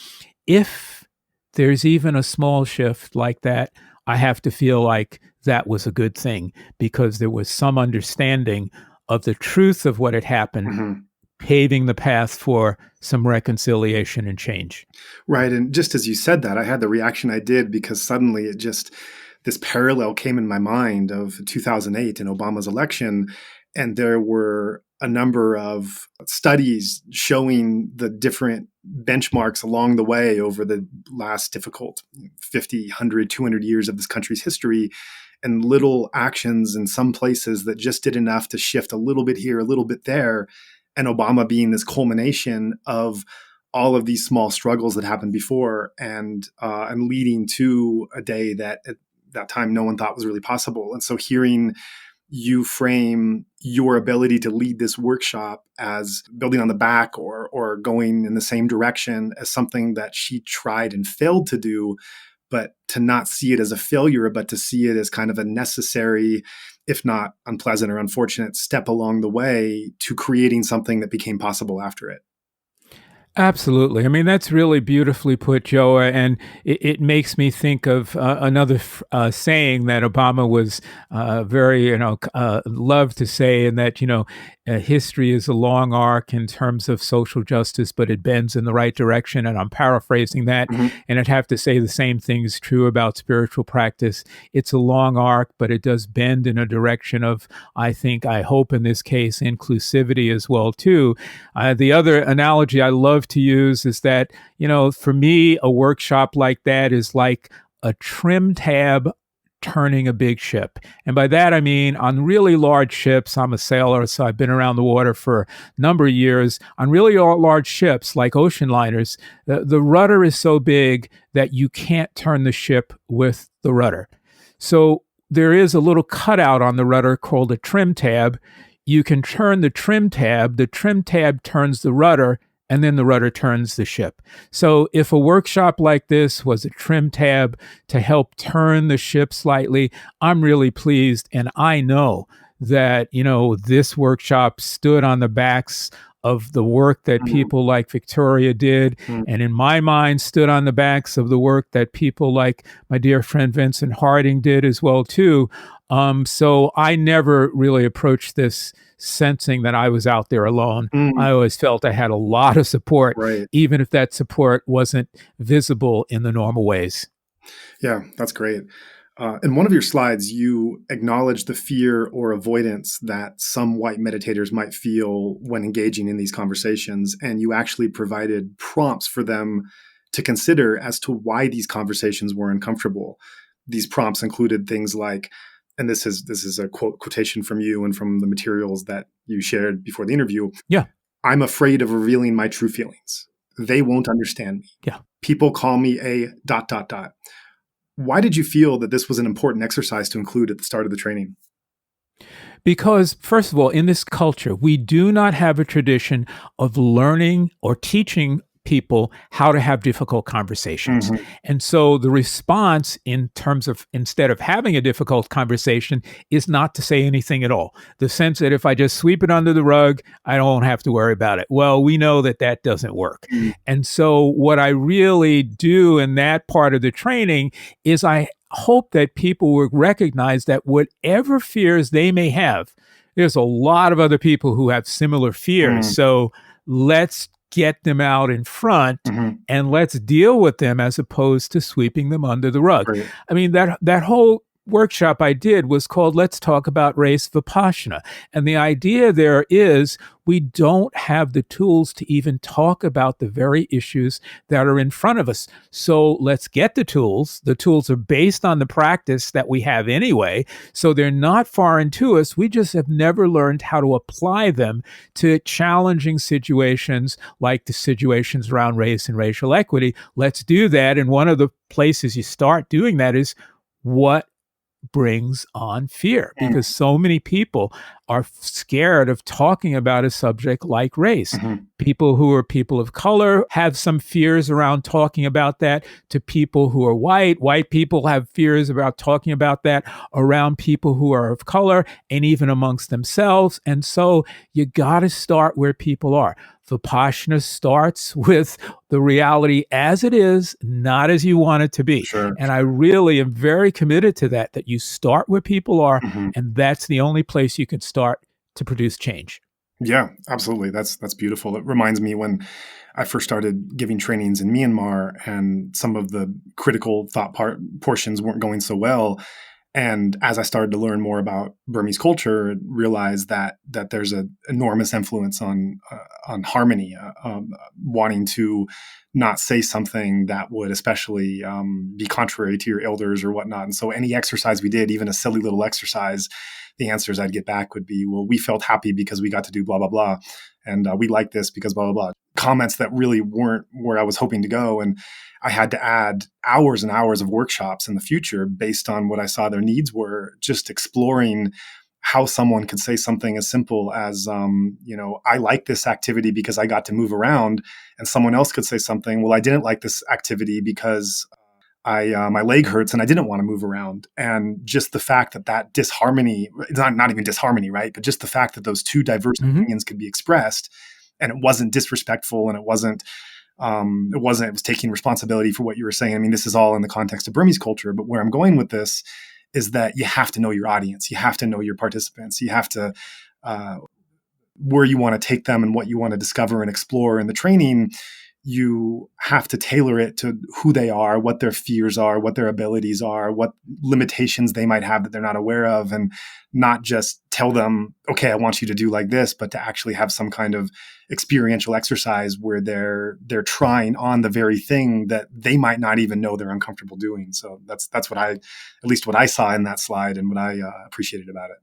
if there's even a small shift like that, I have to feel like that was a good thing because there was some understanding of the truth of what had happened, paving the path for some reconciliation and change. Right. And just as you said that, I had the reaction I did because suddenly this parallel came in my mind of 2008 in Obama's election. And there were a number of studies showing the different benchmarks along the way over the last difficult 50, 100, 200 years of this country's history, and little actions in some places that just did enough to shift a little bit here, a little bit there. And Obama being this culmination of all of these small struggles that happened before and leading to a day that at that time no one thought was really possible. And so hearing you frame your ability to lead this workshop as building on the back or going in the same direction as something that she tried and failed to do, but to not see it as a failure, but to see it as kind of a necessary, if not unpleasant or unfortunate, step along the way to creating something that became possible after it. Absolutely. I mean, that's really beautifully put, Joa, and it makes me think of another saying that Obama was very, loved to say, and that, history is a long arc in terms of social justice, but it bends in the right direction. And I'm paraphrasing that. And I'd have to say the same thing is true about spiritual practice. It's a long arc, but it does bend in a direction of, I hope in this case, inclusivity as well, too. The other analogy I love to use is that, for me, a workshop like that is like a trim tab turning a big ship. And by that, I mean, on really large ships, I'm a sailor, so I've been around the water for a number of years. On really large ships, like ocean liners, the rudder is so big that you can't turn the ship with the rudder. So there is a little cutout on the rudder called a trim tab. You can turn the trim tab turns the rudder, and then the rudder turns the ship. So if a workshop like this was a trim tab to help turn the ship slightly, I'm really pleased. And I know that, this workshop stood on the backs of the work that people like Victoria did, and in my mind stood on the backs of the work that people like my dear friend Vincent Harding did as well too. So I never really approached this sensing that I was out there alone. I always felt I had a lot of support, Right. even if that support wasn't visible in the normal ways. Yeah, that's great. In one of your slides, you acknowledge the fear or avoidance that some white meditators might feel when engaging in these conversations, and you actually provided prompts for them to consider as to why these conversations were uncomfortable. These prompts included things like, and this is a quotation from you and from the materials that you shared before the interview. Yeah. I'm afraid of revealing my true feelings. They won't understand me. Yeah. People call me a ... Why did you feel that this was an important exercise to include at the start of the training? Because, first of all, in this culture, we do not have a tradition of learning or teaching people how to have difficult conversations. And so the response in terms of, instead of having a difficult conversation, is not to say anything at all. The sense that if I just sweep it under the rug, I don't have to worry about it. Well, we know that that doesn't work. And so what I really do in that part of the training is I hope that people will recognize that whatever fears they may have, there's a lot of other people who have similar fears. So let's get them out in front and let's deal with them as opposed to sweeping them under the rug. Right. I mean, that whole workshop I did was called Let's Talk About Race Vipassana. And the idea there is we don't have the tools to even talk about the very issues that are in front of us. So let's get the tools. The tools are based on the practice that we have anyway. So they're not foreign to us. We just have never learned how to apply them to challenging situations like the situations around race and racial equity. Let's do that. And one of the places you start doing that is what brings on fear, because so many people are scared of talking about a subject like race. People who are people of color have some fears around talking about that to people who are white. White people have fears about talking about that around people who are of color and even amongst themselves. And so you got to start where people are. Vipassana starts with the reality as it is, not as you want it to be. Sure. And I really am very committed to that you start where people are, and that's the only place you can start to produce change. Yeah, absolutely. That's beautiful. It reminds me when I first started giving trainings in Myanmar and some of the critical thought portions weren't going so well. And as I started to learn more about Burmese culture, realized that there's an enormous influence on harmony, wanting to not say something that would especially be contrary to your elders or whatnot. And so any exercise we did, even a silly little exercise, the answers I'd get back would be, well, we felt happy because we got to do blah, blah, blah. And we like this because blah, blah, blah. Comments that really weren't where I was hoping to go. And I had to add hours and hours of workshops in the future based on what I saw their needs were, just exploring how someone could say something as simple as, I like this activity because I got to move around. And someone else could say something, well, I didn't like this activity because my leg hurts and I didn't want to move around. And just the fact that disharmony, it's not even disharmony, right? But just the fact that those two diverse opinions could be expressed, and it wasn't disrespectful, and it was taking responsibility for what you were saying. I mean, this is all in the context of Burmese culture, but where I'm going with this is that you have to know your audience. You have to know your participants. You have to, where you want to take them and what you want to discover and explore in the training. You have to tailor it to who they are, what their fears are, what their abilities are, what limitations they might have that they're not aware of, and not just tell them, okay, I want you to do like this, but to actually have some kind of experiential exercise where they're trying on the very thing that they might not even know they're uncomfortable doing. So that's what at least what I saw in that slide and what I appreciated about it.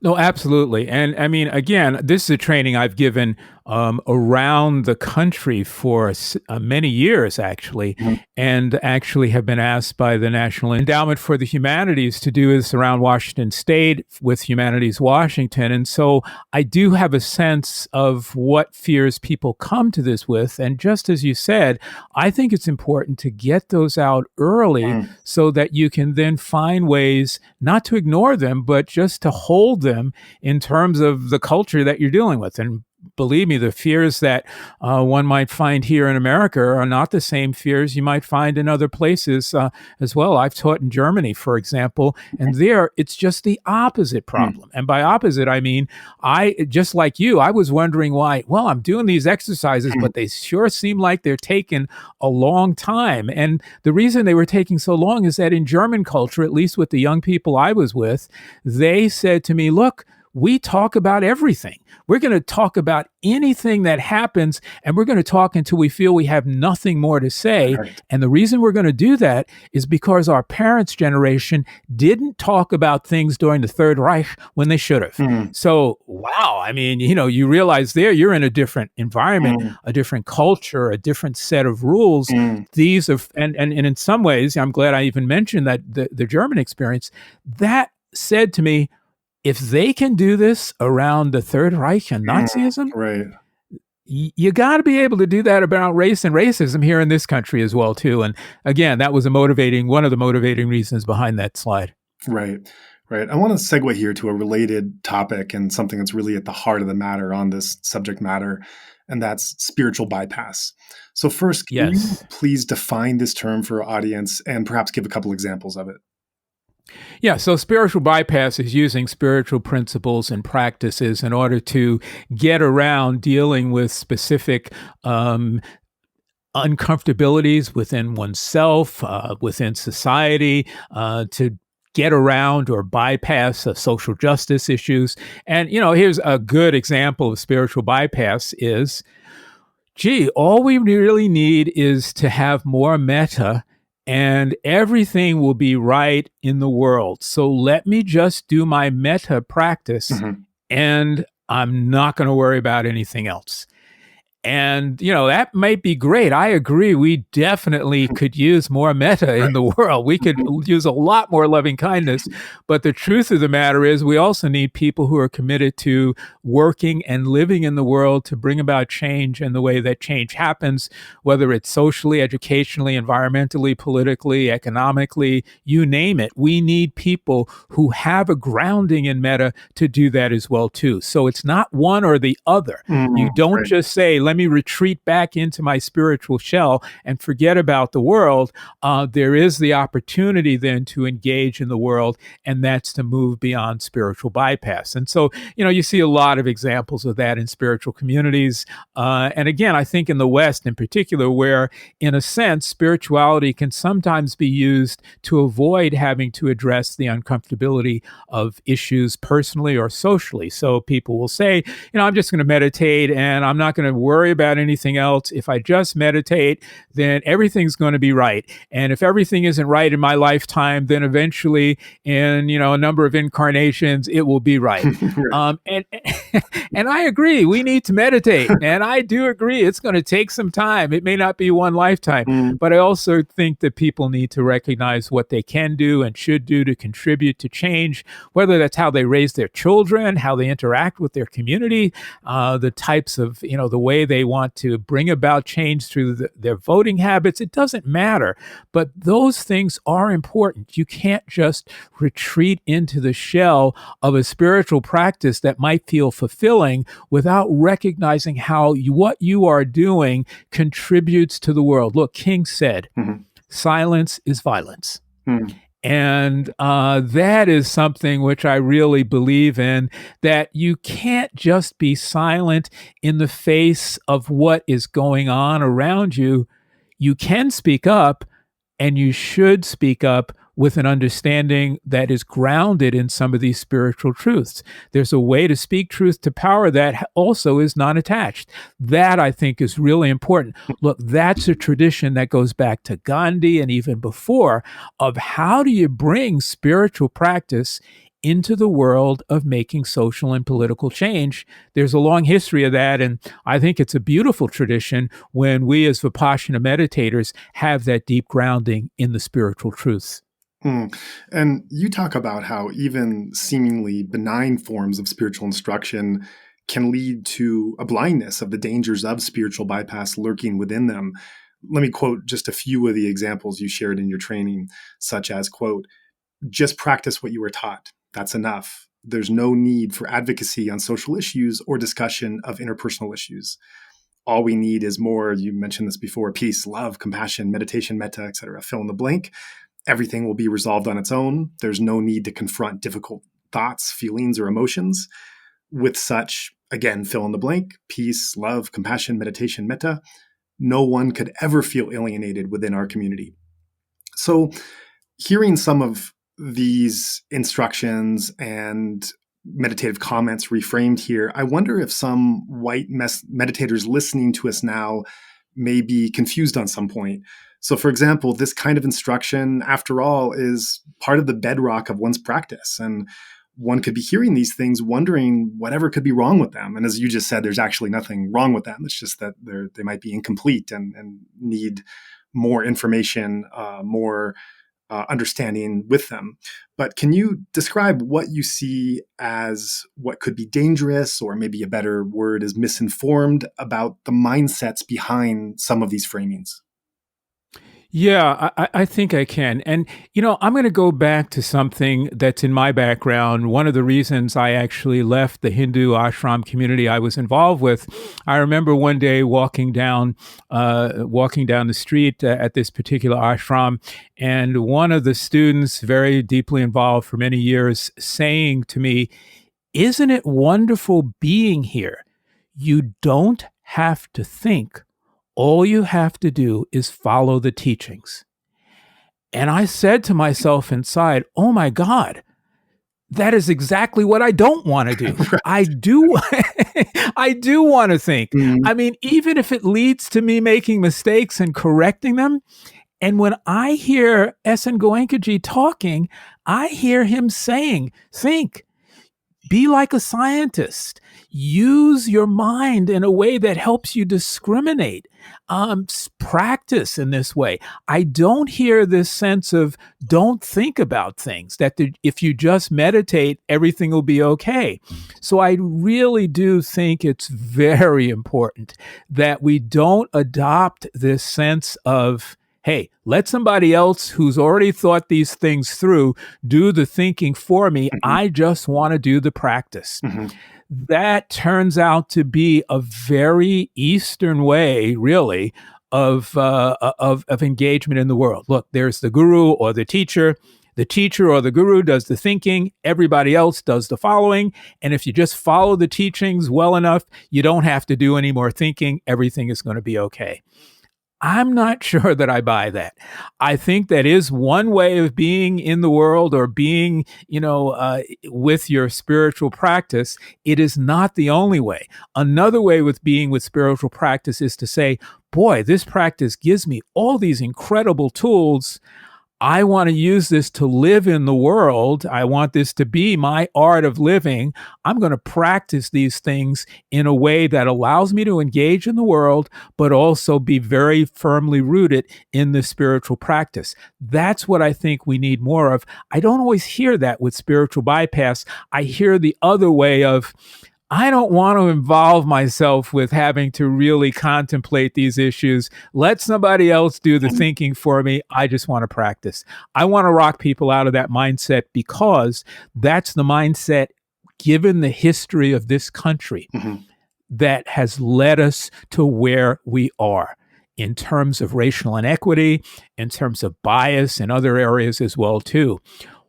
No, absolutely. And I mean, again, this is a training I've given around the country for many years, actually, and actually have been asked by the National Endowment for the Humanities to do this around Washington State with Humanities Washington. And so I do have a sense of what fears people come to this with. And just as you said, I think it's important to get those out early so that you can then find ways not to ignore them, but just to hold them in terms of the culture that you're dealing with. And believe me, the fears that one might find here in America are not the same fears you might find in other places as well. I've taught in Germany, for example, and there it's just the opposite problem. And by opposite, I mean, just like you, I was wondering why, well, I'm doing these exercises, but they sure seem like they're taking a long time. And the reason they were taking so long is that in German culture, at least with the young people I was with, they said to me, look, we talk about everything. We're going to talk about anything that happens, and we're going to talk until we feel we have nothing more to say. Right. And the reason we're going to do that is because our parents' generation didn't talk about things during the Third Reich when they should have. So, wow, I mean, you realize there you're in a different environment, a different culture, a different set of rules. These are, and in some ways, I'm glad I even mentioned that the German experience, that said to me, if they can do this around the Third Reich and Nazism, Right. You got to be able to do that about race and racism here in this country as well, too. And again, that was one of the motivating reasons behind that slide. Right. Right. I want to segue here to a related topic and something that's really at the heart of the matter on this subject matter, and that's spiritual bypass. So first, can you please define this term for our audience and perhaps give a couple examples of it? Yeah, so spiritual bypass is using spiritual principles and practices in order to get around dealing with specific uncomfortabilities within oneself, within society, to get around or bypass social justice issues. And, here's a good example of spiritual bypass is, all we really need is to have more metta and everything will be right in the world. So let me just do my metta practice and I'm not going to worry about anything else. And, that might be great. I agree. We definitely could use more metta in the world. We could use a lot more loving kindness. But the truth of the matter is we also need people who are committed to working and living in the world to bring about change and the way that change happens, whether it's socially, educationally, environmentally, politically, economically, you name it. We need people who have a grounding in metta to do that as well, too. So it's not one or the other. You don't just say, let me retreat back into my spiritual shell and forget about the world. There is the opportunity then to engage in the world, and that's to move beyond spiritual bypass. And so, you see a lot of examples of that in spiritual communities. And again, I think in the West in particular, where in a sense, spirituality can sometimes be used to avoid having to address the uncomfortability of issues personally or socially. So people will say, I'm just going to meditate and I'm not going to worry about anything else. If I just meditate, then everything's going to be right. And if everything isn't right in my lifetime, then eventually in, a number of incarnations, it will be right. And I agree, we need to meditate. And I do agree it's going to take some time. It may not be one lifetime, but I also think that people need to recognize what they can do and should do to contribute to change, whether that's how they raise their children, how they interact with their community, the types of, the way they want to bring about change through their voting habits. It doesn't matter. But those things are important. You can't just retreat into the shell of a spiritual practice that might feel fulfilling without recognizing how what you are doing contributes to the world. Look, King said, silence is violence. And that is something which I really believe in, that you can't just be silent in the face of what is going on around you. You can speak up, and you should speak up with an understanding that is grounded in some of these spiritual truths. There's a way to speak truth to power that also is non-attached. That, I think, is really important. Look, that's a tradition that goes back to Gandhi and even before, of how do you bring spiritual practice into the world of making social and political change. There's a long history of that, and I think it's a beautiful tradition when we as Vipassana meditators have that deep grounding in the spiritual truths. And you talk about how even seemingly benign forms of spiritual instruction can lead to a blindness of the dangers of spiritual bypass lurking within them. Let me quote just a few of the examples you shared in your training, such as, quote, just practice what you were taught. That's enough. there's no need for advocacy on social issues or discussion of interpersonal issues. All we need is more, you mentioned this before, peace, love, compassion, meditation, metta, etc. Fill in the blank. Everything will be resolved on its own. There's no need to confront difficult thoughts, feelings, or emotions. With such, again, fill in the blank, peace, love, compassion, meditation, metta, no one could ever feel alienated within our community. So hearing some of these instructions and meditative comments reframed here, I wonder if some white meditators listening to us now may be confused on some point. So, for example, this kind of instruction, after all, is part of the bedrock of one's practice. And one could be hearing these things, wondering whatever could be wrong with them. And as you just said, there's actually nothing wrong with them. It's just that they might be incomplete and need more information, more understanding with them. But can you describe what you see as what could be dangerous, or maybe a better word is misinformed, about the mindsets behind some of these framings? Yeah, I think I can. And, I'm going to go back to something that's in my background. One of the reasons I actually left the Hindu ashram community I was involved with, I remember one day walking down the street at this particular ashram, and one of the students, very deeply involved for many years, saying to me, "Isn't it wonderful being here? You don't have to think. All you have to do is follow the teachings." And I said to myself inside, oh my God, that is exactly what I don't want to do. Right. I do want to think. Mm-hmm. I mean, even if it leads to me making mistakes and correcting them. And when I hear S.N. Goenka talking, I hear him saying, think. Be like a scientist. Use your mind in a way that helps you discriminate. Practice in this way. I don't hear this sense of don't think about things, that if you just meditate, everything will be okay. So I really do think it's very important that we don't adopt this sense of, hey, let somebody else who's already thought these things through do the thinking for me. Mm-hmm. I just want to do the practice. Mm-hmm. That turns out to be a very Eastern way, really, of engagement in the world. Look, there's the guru or the teacher. The teacher or the guru does the thinking. Everybody else does the following. And if you just follow the teachings well enough, you don't have to do any more thinking. Everything is going to be okay. I'm not sure that I buy that. I think that is one way of being in the world, or being, with your spiritual practice. It is not the only way. Another way with being with spiritual practice is to say, boy, this practice gives me all these incredible tools. I want to use this to live in the world. I want this to be my art of living. I'm going to practice these things in a way that allows me to engage in the world, but also be very firmly rooted in the spiritual practice. That's what I think we need more of. I don't always hear that with spiritual bypass. I hear the other way of, I don't want to involve myself with having to really contemplate these issues. Let somebody else do the thinking for me. I just want to practice. I want to rock people out of that mindset, because that's the mindset, given the history of this country, Mm-hmm. that has led us to where we are in terms of racial inequity, in terms of bias in other areas as well, too.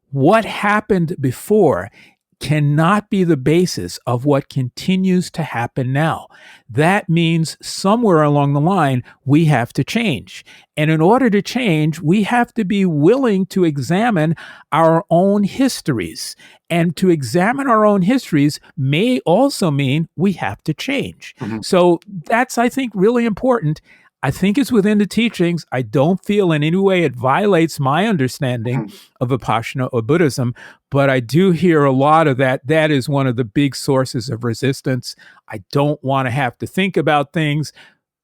What happened before cannot be the basis of what continues to happen now. That means somewhere along the line, we have to change. And in order to change, we have to be willing to examine our own histories. And to examine our own histories may also mean we have to change. Mm-hmm. So that's, I think, really important. I think it's within the teachings. I don't feel in any way it violates my understanding of Vipassana or Buddhism, but I do hear a lot of that. That is one of the big sources of resistance. I don't want to have to think about things.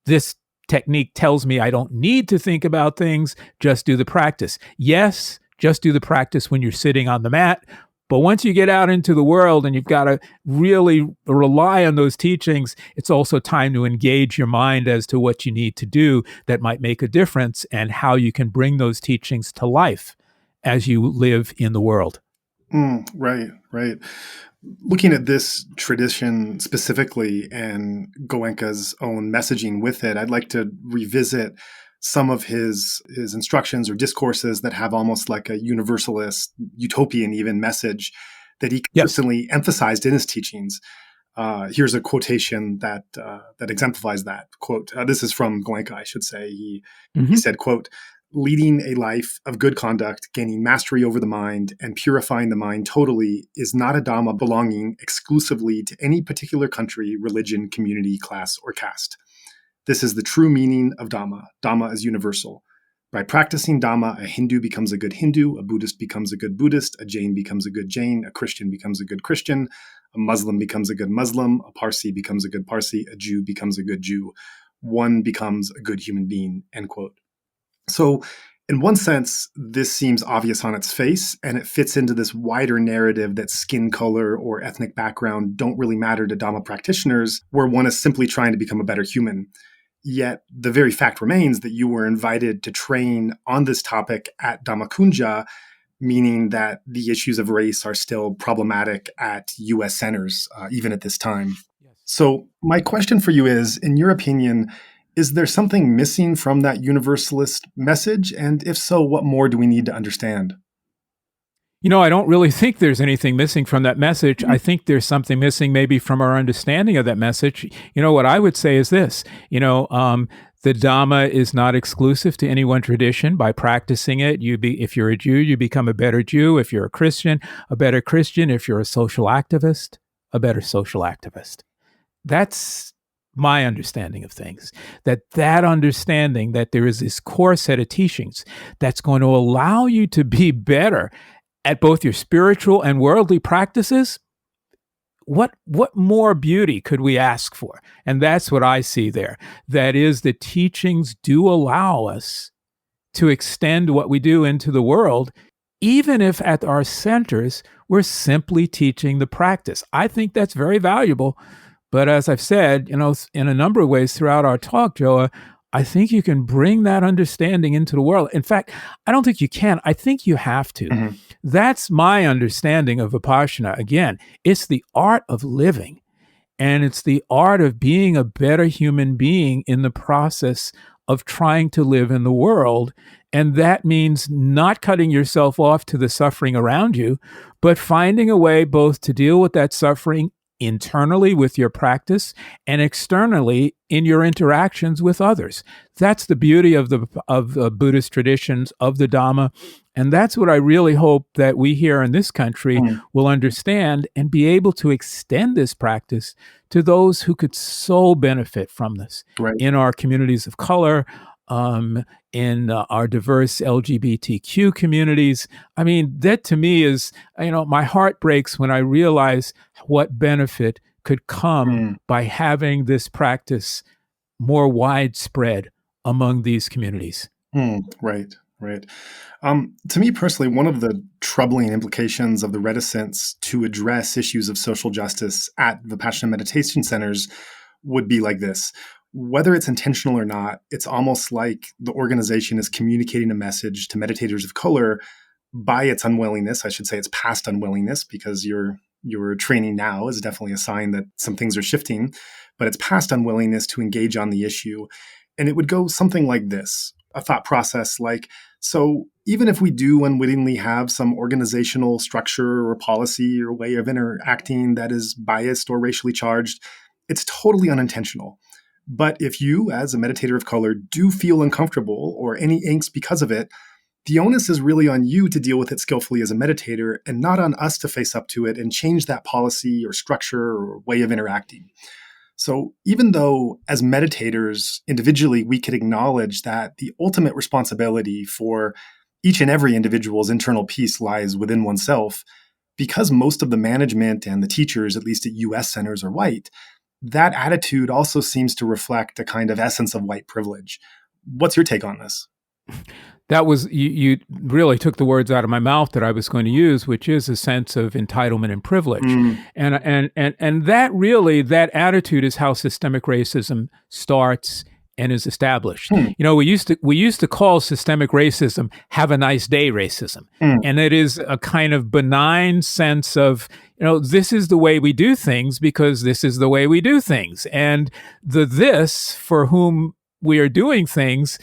This technique tells me I don't need to think about things. Just do the practice. Yes, just do the practice when you're sitting on the mat. But once you get out into the world and you've got to really rely on those teachings, it's also time to engage your mind as to what you need to do that might make a difference, and how you can bring those teachings to life as you live in the world. Right, right. Looking at this tradition specifically and Goenka's own messaging with it, I'd like to revisit some of his instructions or discourses that have almost like a universalist, utopian even message that he Yes. consistently emphasized in his teachings. Here's a quotation that exemplifies that quote. This is from Goenka, I should say. He said, "quote Leading a life of good conduct, gaining mastery over the mind, and purifying the mind totally is not a Dhamma belonging exclusively to any particular country, religion, community, class, or caste. This is the true meaning of Dhamma. Dhamma is universal. By practicing Dhamma, a Hindu becomes a good Hindu, a Buddhist becomes a good Buddhist, a Jain becomes a good Jain, a Christian becomes a good Christian, a Muslim becomes a good Muslim, a Parsi becomes a good Parsi, a Jew becomes a good Jew. One becomes a good human being," end quote. So, in one sense, this seems obvious on its face, and it fits into this wider narrative that skin color or ethnic background don't really matter to Dhamma practitioners, where one is simply trying to become a better human. Yet, the very fact remains that you were invited to train on this topic at Dhammakunja, meaning that the issues of race are still problematic at US centers, even at this time. Yes. So, my question for you is, in your opinion, is there something missing from that universalist message? And if so, what more do we need to understand? I don't really think there's anything missing from that message. Mhm. I think there's something missing maybe from our understanding of that message. What I would say is this, the Dhamma is not exclusive to any one tradition. By practicing it, if you're a Jew, you become a better Jew. If you're a better Christian. If you're a social activist, a better social activist. That's my understanding of things. That understanding that there is this core set of teachings that's going to allow you to be better at both your spiritual and worldly practices. What more beauty could we ask for? And that's what I see there. That is, the teachings do allow us to extend what we do into the world, even if at our centers we're simply teaching the practice. I think that's very valuable. But as I've said, in a number of ways throughout our talk, Joa, I think you can bring that understanding into the world. In fact, I don't think you can. I think you have to. Mhm. That's my understanding of Vipassana. Again, it's the art of living, and it's the art of being a better human being in the process of trying to live in the world. And that means not cutting yourself off to the suffering around you, but finding a way both to deal with that suffering internally with your practice and externally in your interactions with others. That's the beauty of the Buddhist traditions, of the Dhamma. And that's what I really hope that we here in this country Mhm. will understand and be able to extend this practice to those who could so benefit from this Right. in our communities of color, in our diverse LGBTQ communities. I mean, that to me is, my heart breaks when I realize what benefit could come Mm. by having this practice more widespread among these communities. Right, right. To me personally, one of the troubling implications of the reticence to address issues of social justice at Vipassana meditation centers would be like this. Whether it's intentional or not, it's almost like the organization is communicating a message to meditators of color by its unwillingness. I should say its past unwillingness, because your training now is definitely a sign that some things are shifting, but its past unwillingness to engage on the issue. And it would go something like this, a thought process like, so even if we do unwittingly have some organizational structure or policy or way of interacting that is biased or racially charged, it's totally unintentional. But if you, as a meditator of color, do feel uncomfortable or any angst because of it, the onus is really on you to deal with it skillfully as a meditator and not on us to face up to it and change that policy or structure or way of interacting. So even though as meditators individually, we could acknowledge that the ultimate responsibility for each and every individual's internal peace lies within oneself, because most of the management and the teachers, at least at US centers, are white, that attitude also seems to reflect a kind of essence of white privilege. What's your take on this? That was, you really took the words out of my mouth that I was going to use, which is a sense of entitlement and privilege. Mm. And that attitude is how systemic racism starts and is established. Hmm. We used to call systemic racism "have a nice day" racism, and it is a kind of benign sense of this is the way we do things because this is the way we do things, and the this for whom we are doing things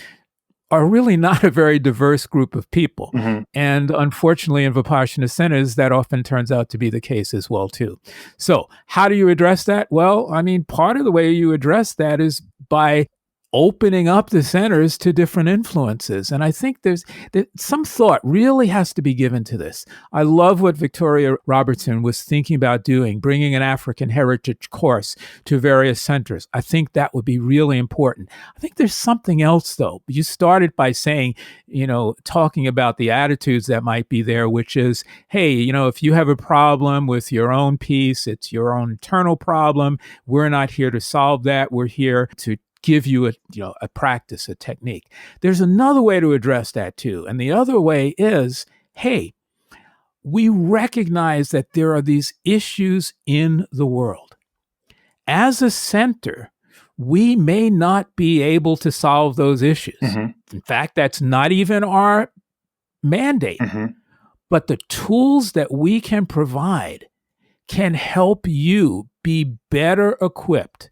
are really not a very diverse group of people. Mm-hmm. And unfortunately, in Vipassana centers, that often turns out to be the case as well, too. So how do you address that? Well, I mean, part of the way you address that is by opening up the centers to different influences. And I think there's some thought really has to be given to this. I love what Victoria Robertson was thinking about doing, bringing an African heritage course to various centers. I think that would be really important. I think there's something else, though. You started by saying, talking about the attitudes that might be there, which is, hey, if you have a problem with your own peace, it's your own internal problem. We're not here to solve that. We're here to give you a practice, a technique. There's another way to address that too. And the other way is, hey, we recognize that there are these issues in the world. As a center, we may not be able to solve those issues. Mm-hmm. In fact, that's not even our mandate. Mm-hmm. But the tools that we can provide can help you be better equipped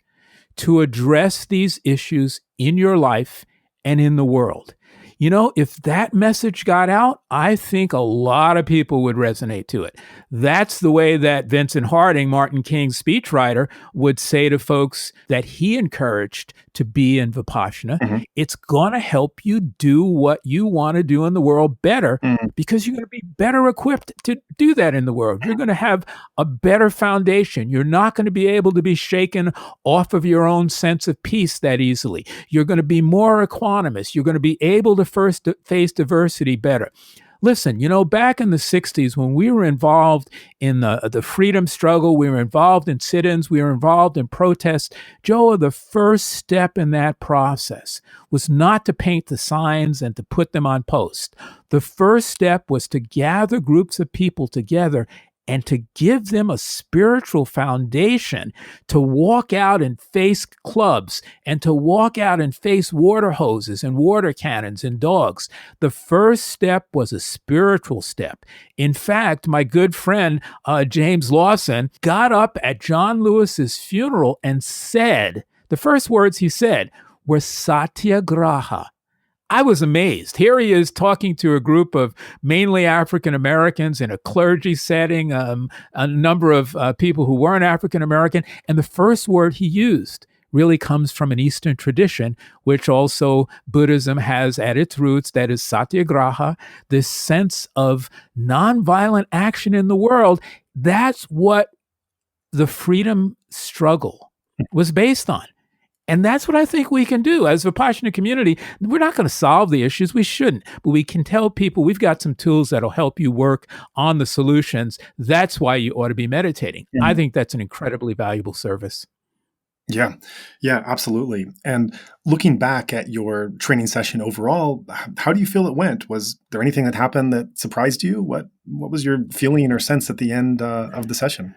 to address these issues in your life and in the world. If that message got out, I think a lot of people would resonate to it. That's the way that Vincent Harding, Martin King's speechwriter, would say to folks that he encouraged to be in Vipassana. Mm-hmm. It's going to help you do what you want to do in the world better because you're going to be better equipped to do that in the world. You're going to have a better foundation. You're not going to be able to be shaken off of your own sense of peace that easily. You're going to be more equanimous. You're going to be able to first face diversity better. Listen, back in the 60s, when we were involved in the freedom struggle, we were involved in sit-ins, we were involved in protests, Joe, the first step in that process was not to paint the signs and to put them on posts. The first step was to gather groups of people together and to give them a spiritual foundation to walk out and face clubs and to walk out and face water hoses and water cannons and dogs. The first step was a spiritual step. In fact, my good friend, James Lawson, got up at John Lewis's funeral and said, the first words he said were satyagraha. I was amazed. Here he is talking to a group of mainly African Americans in a clergy setting, a number of people who weren't African American. And the first word he used really comes from an Eastern tradition, which also Buddhism has at its roots, that is satyagraha, this sense of nonviolent action in the world. That's what the freedom struggle was based on. And that's what I think we can do as a Vipassana community. We're not going to solve the issues. We shouldn't. But we can tell people we've got some tools that'll help you work on the solutions. That's why you ought to be meditating. Mm-hmm. I think that's an incredibly valuable service. Yeah, absolutely. And looking back at your training session overall, how do you feel it went? Was there anything that happened that surprised you? What was your feeling or sense at the end of the session?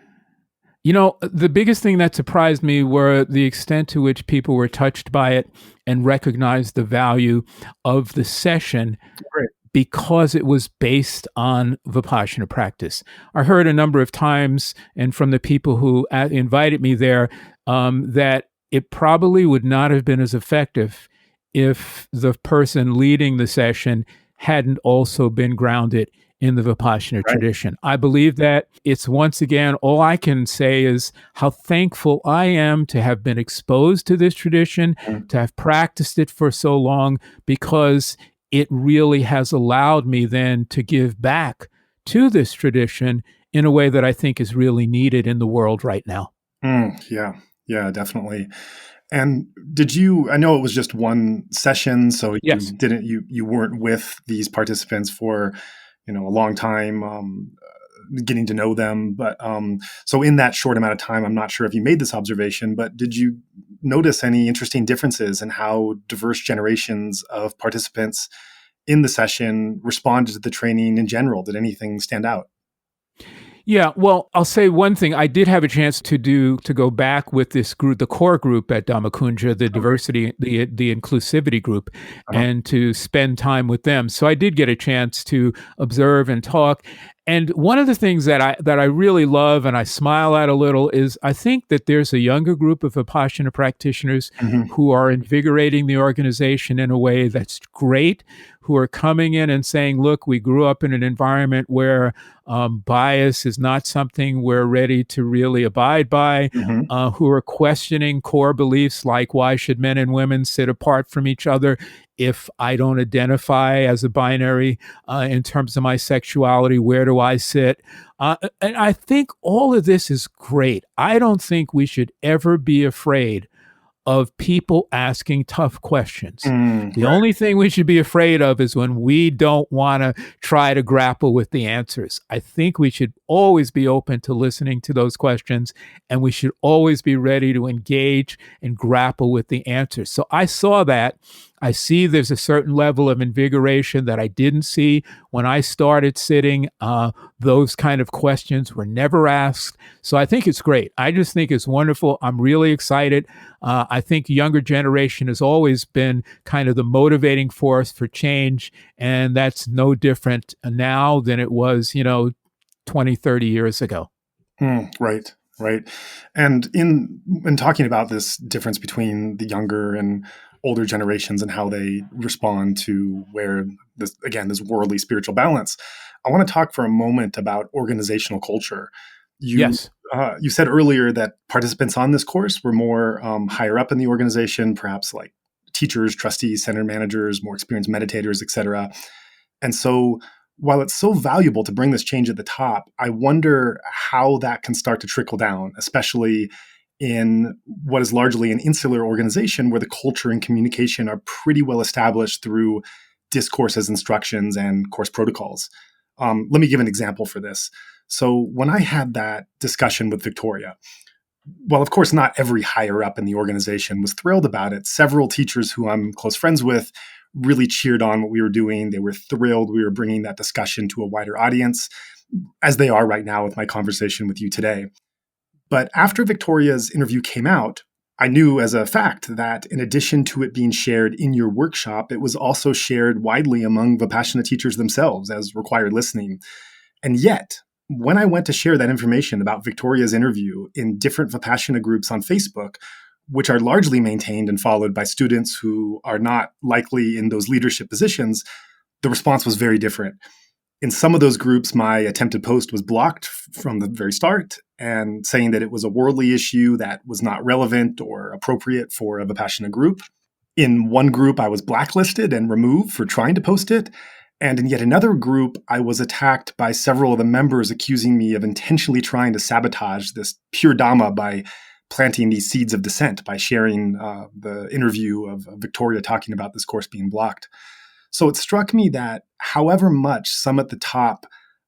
The biggest thing that surprised me were the extent to which people were touched by it and recognized the value of the session. Great. Because it was based on Vipassana practice. I heard a number of times, and from the people who invited me there, that it probably would not have been as effective if the person leading the session hadn't also been grounded in the Vipassana tradition. I believe that it's, once again, all I can say is how thankful I am to have been exposed to this tradition, to have practiced it for so long, because it really has allowed me then to give back to this tradition in a way that I think is really needed in the world right now. Yeah, definitely. And I know it was just one session, so yes. you weren't with these participants for a long time, getting to know them. But so in that short amount of time, I'm not sure if you made this observation, but did you notice any interesting differences in how diverse generations of participants in the session responded to the training in general? Did anything stand out? Yeah, well, I'll say one thing. I did have a chance to go back with this group, the core group at Dhammakunja, the Oh, great. diversity, the inclusivity group, Uh-huh. and to spend time with them. So I did get a chance to observe and talk. And one of the things that I really love and I smile at a little is I think that there's a younger group of Vipassana practitioners Hmm. who are invigorating the organization in a way that's great, who are coming in and saying, look, we grew up in an environment where bias is not something we're ready to really abide by, Hmm. who are questioning core beliefs like why should men and women sit apart from each other if I don't identify as a binary in terms of my sexuality? Where do I sit? And I think all of this is great. I don't think we should ever be afraid of people asking tough questions. The Right. only thing we should be afraid of is when we don't want to try to grapple with the answers. I think we should always be open to listening to those questions, and we should always be ready to engage and grapple with the answers. So I saw that. I see there's a certain level of invigoration that I didn't see when I started sitting. Those kind of questions were never asked. So I think it's great. I just think it's wonderful. I'm really excited. I think younger generation has always been kind of the motivating force for change, and that's no different now than it was, 20, 30 years ago. Right, right. And in talking about this difference between the younger and older generations and how they respond to where this worldly spiritual balance, I want to talk for a moment about organizational culture. You Yes. you said earlier that participants on this course were more higher up in the organization, perhaps like teachers, trustees, center managers, more experienced meditators, etc. And so, while it's so valuable to bring this change at the top, I wonder how that can start to trickle down, especially in what is largely an insular organization where the culture and communication are pretty well established through discourses, instructions, and course protocols. Let me give an example for this. So, when I had that discussion with Victoria, well, of course, not every higher up in the organization was thrilled about it. Several teachers who I'm close friends with really cheered on what we were doing. They were thrilled we were bringing that discussion to a wider audience, as they are right now with my conversation with you today. But after Victoria's interview came out, I knew as a fact that in addition to it being shared in your workshop, it was also shared widely among Vipassana teachers themselves as required listening. And yet, when I went to share that information about Victoria's interview in different Vipassana groups on Facebook, which are largely maintained and followed by students who are not likely in those leadership positions, the response was very different. In some of those groups, my attempted post was blocked from the very start and saying that it was a worldly issue that was not relevant or appropriate for a Vipassana group. In one group, I was blacklisted and removed for trying to post it. And in yet another group, I was attacked by several of the members accusing me of intentionally trying to sabotage this pure Dhamma by planting these seeds of dissent, by sharing the interview of Victoria talking about this course being blocked. So it struck me that however much some at the top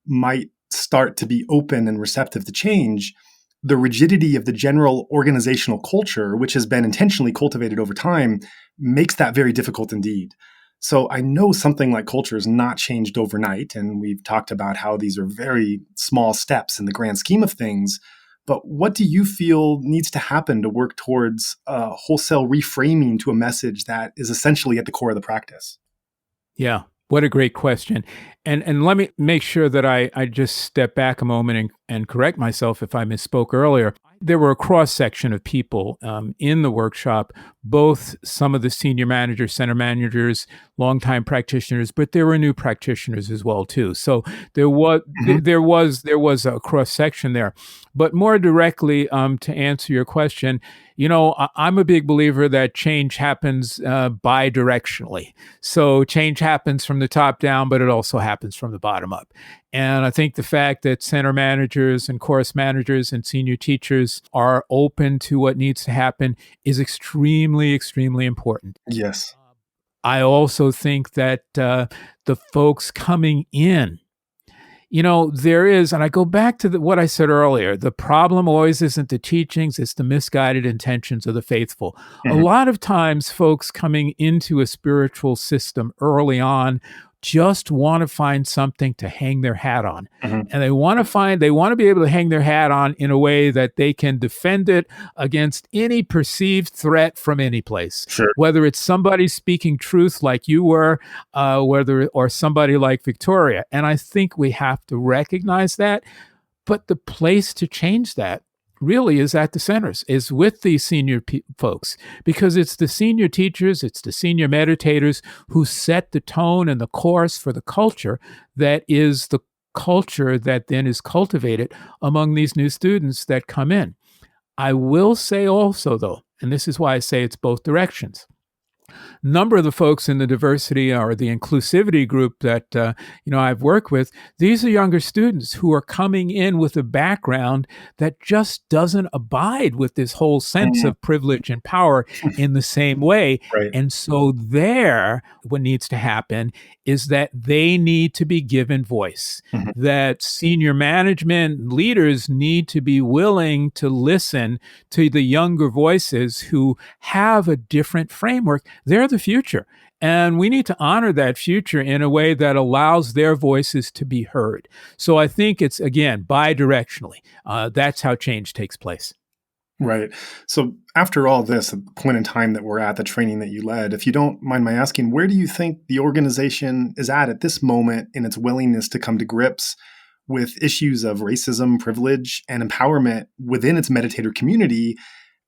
might start to be open and receptive to change, the rigidity of the general organizational culture, which has been intentionally cultivated over time, makes that very difficult indeed. So I know something like culture is not changed overnight, and we've talked about how these are very small steps in the grand scheme of things. But what do you feel needs to happen to work towards wholesale reframing to a message that is essentially at the core of the practice? Yeah. What a great question. And let me make sure that I just step back a moment and correct myself if I misspoke earlier. There were a cross section of people in the workshop, both some of the senior managers, center managers, longtime practitioners, but there were new practitioners as well too. So Hmm. there was a cross section there. But more directly, to answer your question, I'm a big believer that change happens bi-directionally. So change happens from the top down, but it also happens from the bottom up. And I think the fact that center managers and course managers and senior teachers are open to what needs to happen is extremely, extremely important. Yes. I also think that the folks coming in, there is, and I go back to what I said earlier, the problem always isn't the teachings, it's the misguided intentions of the faithful. A Hmm. lot of times, folks coming into a spiritual system early on just want to find something to hang their hat on. Mhm. And they want to be able to hang their hat on in a way that they can defend it against any perceived threat from any place. Sure. Whether it's somebody speaking truth like you were, or somebody like Victoria. And I think we have to recognize that. But the place to change that really is at the centers, is with the senior folks, because it's the senior teachers, it's the senior meditators who set the tone and the course for the culture that is the culture that then is cultivated among these new students that come in. I will say also, though, and this is why I say it's both directions. Number of the folks in the diversity or the inclusivity group that I've worked with, these are younger students who are coming in with a background that just doesn't abide with this whole sense of privilege and power in the same way. Right. And so what needs to happen is that they need to be given voice, that senior management leaders need to be willing to listen to the younger voices who have a different framework. They're the future. And we need to honor that future in a way that allows their voices to be heard. So I think it's, again, bi-directionally. That's how change takes place. Right. So after all this, at the point in time that we're at, the training that you led, if you don't mind my asking, where do you think the organization is at this moment in its willingness to come to grips with issues of racism, privilege, and empowerment within its meditator community?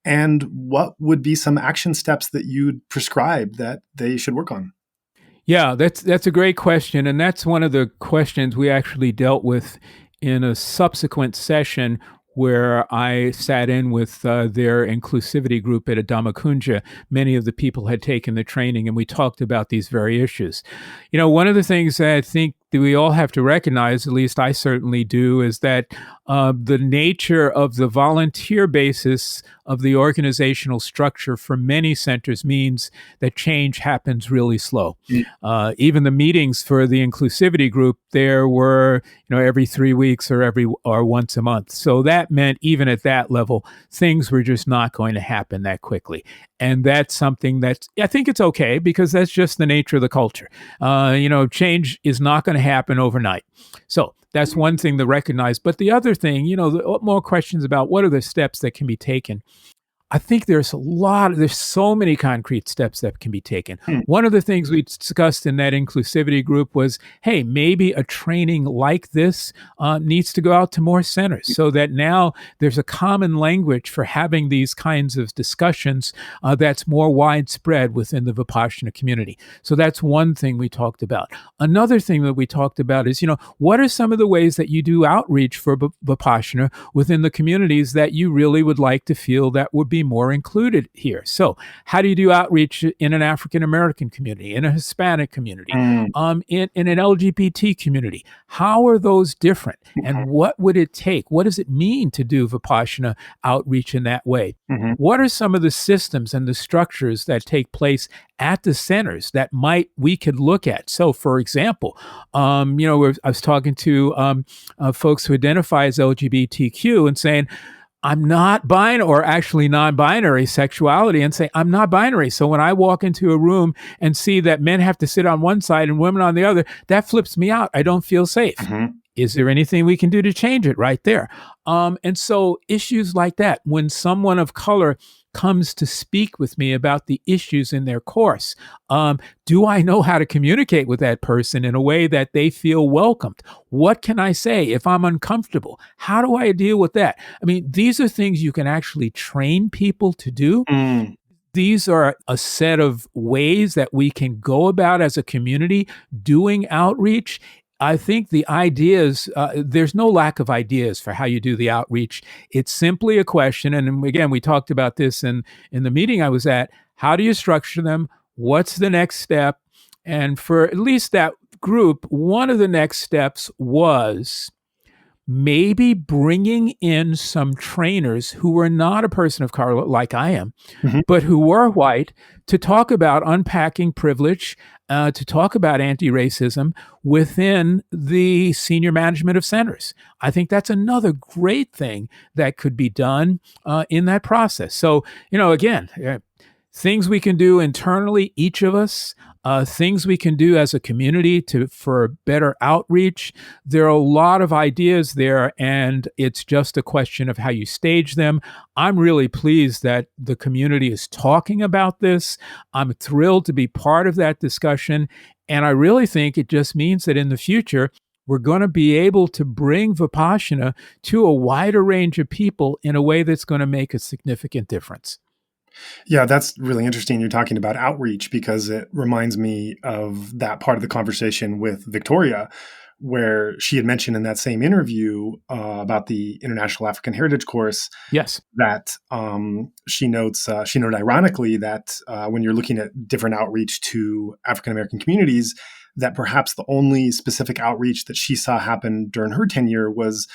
And what would be some action steps that you'd prescribe that they should work on? Yeah, that's a great question. And that's one of the questions we actually dealt with in a subsequent session where I sat in with their inclusivity group at a Dhamma. Many of the people had taken the training, and we talked about these very issues. One of the things that I think that we all have to recognize, at least I certainly do, is that the nature of the volunteer basis of the organizational structure for many centers means that change happens really slow. Even the meetings for the inclusivity group, there were every 3 weeks or once a month. So that meant even at that level, things were just not going to happen that quickly. And that's something that I think it's okay, because that's just the nature of the culture. Change is not going to happen overnight. So that's one thing to recognize. But the other thing, more questions about what are the steps that can be taken. I think there's so many concrete steps that can be taken. One of the things we discussed in that inclusivity group was, hey, maybe a training like this needs to go out to more centers so that now there's a common language for having these kinds of discussions that's more widespread within the Vipassana community. So that's one thing we talked about. Another thing that we talked about is, what are some of the ways that you do outreach for Vipassana within the communities that you really would like to feel that would be more included here? So how do you do outreach in an African American community, in a Hispanic community, in an LGBT community? How are those different? And what would it take? What does it mean to do Vipassana outreach in that way? What are some of the systems and the structures that take place at the centers that we could look at? So, for example, I was talking to folks who identify as LGBTQ and saying, I'm not binary, or actually non-binary sexuality, and say, I'm not binary. So when I walk into a room and see that men have to sit on one side and women on the other, that flips me out. I don't feel safe. Is there anything we can do to change it right there? And so issues like that, when someone of color comes to speak with me about the issues in their course, do I know how to communicate with that person in a way that they feel welcomed? What can I say if I'm uncomfortable? How do I deal with that? I mean, these are things you can actually train people to do. These are a set of ways that we can go about as a community doing outreach. I think the ideas, there's no lack of ideas for how you do the outreach. It's simply a question. And again, we talked about this in the meeting I was at. How do you structure them? What's the next step? And for at least that group, one of the next steps was maybe bringing in some trainers who were not a person of color like I am, but who were white, to talk about unpacking privilege, to talk about anti-racism within the senior management of centers. I think that's another great thing that could be done in that process. So, again, things we can do internally, each of us, things we can do as a community for better outreach. There are a lot of ideas there, and it's just a question of how you stage them. I'm really pleased that the community is talking about this. I'm thrilled to be part of that discussion. And I really think it just means that in the future, we're going to be able to bring Vipassana to a wider range of people in a way that's going to make a significant difference. Yeah, that's really interesting. You're talking about outreach because it reminds me of that part of the conversation with Victoria, where she had mentioned in that same interview about the International African Heritage course. Yes. That she noted ironically that when you're looking at different outreach to African American communities, that perhaps the only specific outreach that she saw happen during her tenure was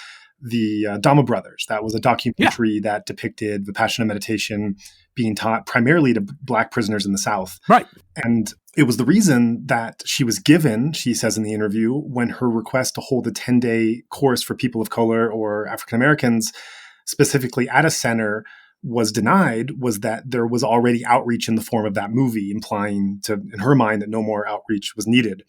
the Dhamma brothers. That was a documentary that depicted Vipassana meditation being taught primarily to Black prisoners in the South. Right. And it was the reason that she was given, she says in the interview, when her request to hold a 10-day course for people of color or African Americans, specifically at a center, was denied, was that there was already outreach in the form of that movie, implying to, in her mind, that no more outreach was needed.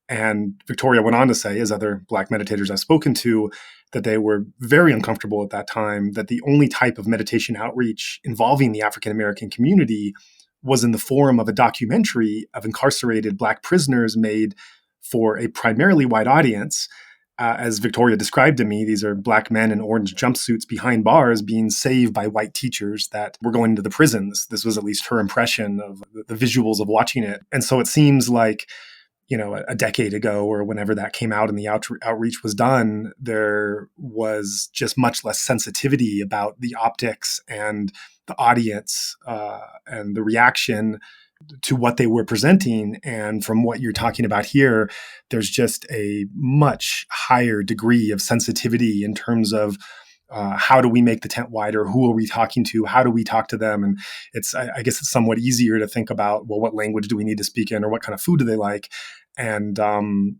And Victoria went on to say, as other Black meditators I've spoken to, that they were very uncomfortable at that time, that the only type of meditation outreach involving the African American community was in the form of a documentary of incarcerated Black prisoners made for a primarily white audience. As Victoria described to me, these are Black men in orange jumpsuits behind bars being saved by white teachers that were going into the prisons. This was at least her impression of the visuals of watching it. And so it seems like, you know, a decade ago or whenever that came out and the outreach was done, there was just much less sensitivity about the optics and the audience and the reaction to what they were presenting. And from what you're talking about here, there's just a much higher degree of sensitivity in terms of how do we make the tent wider? Who are we talking to? How do we talk to them? And I guess it's somewhat easier to think about, well, what language do we need to speak in, or what kind of food do they like? And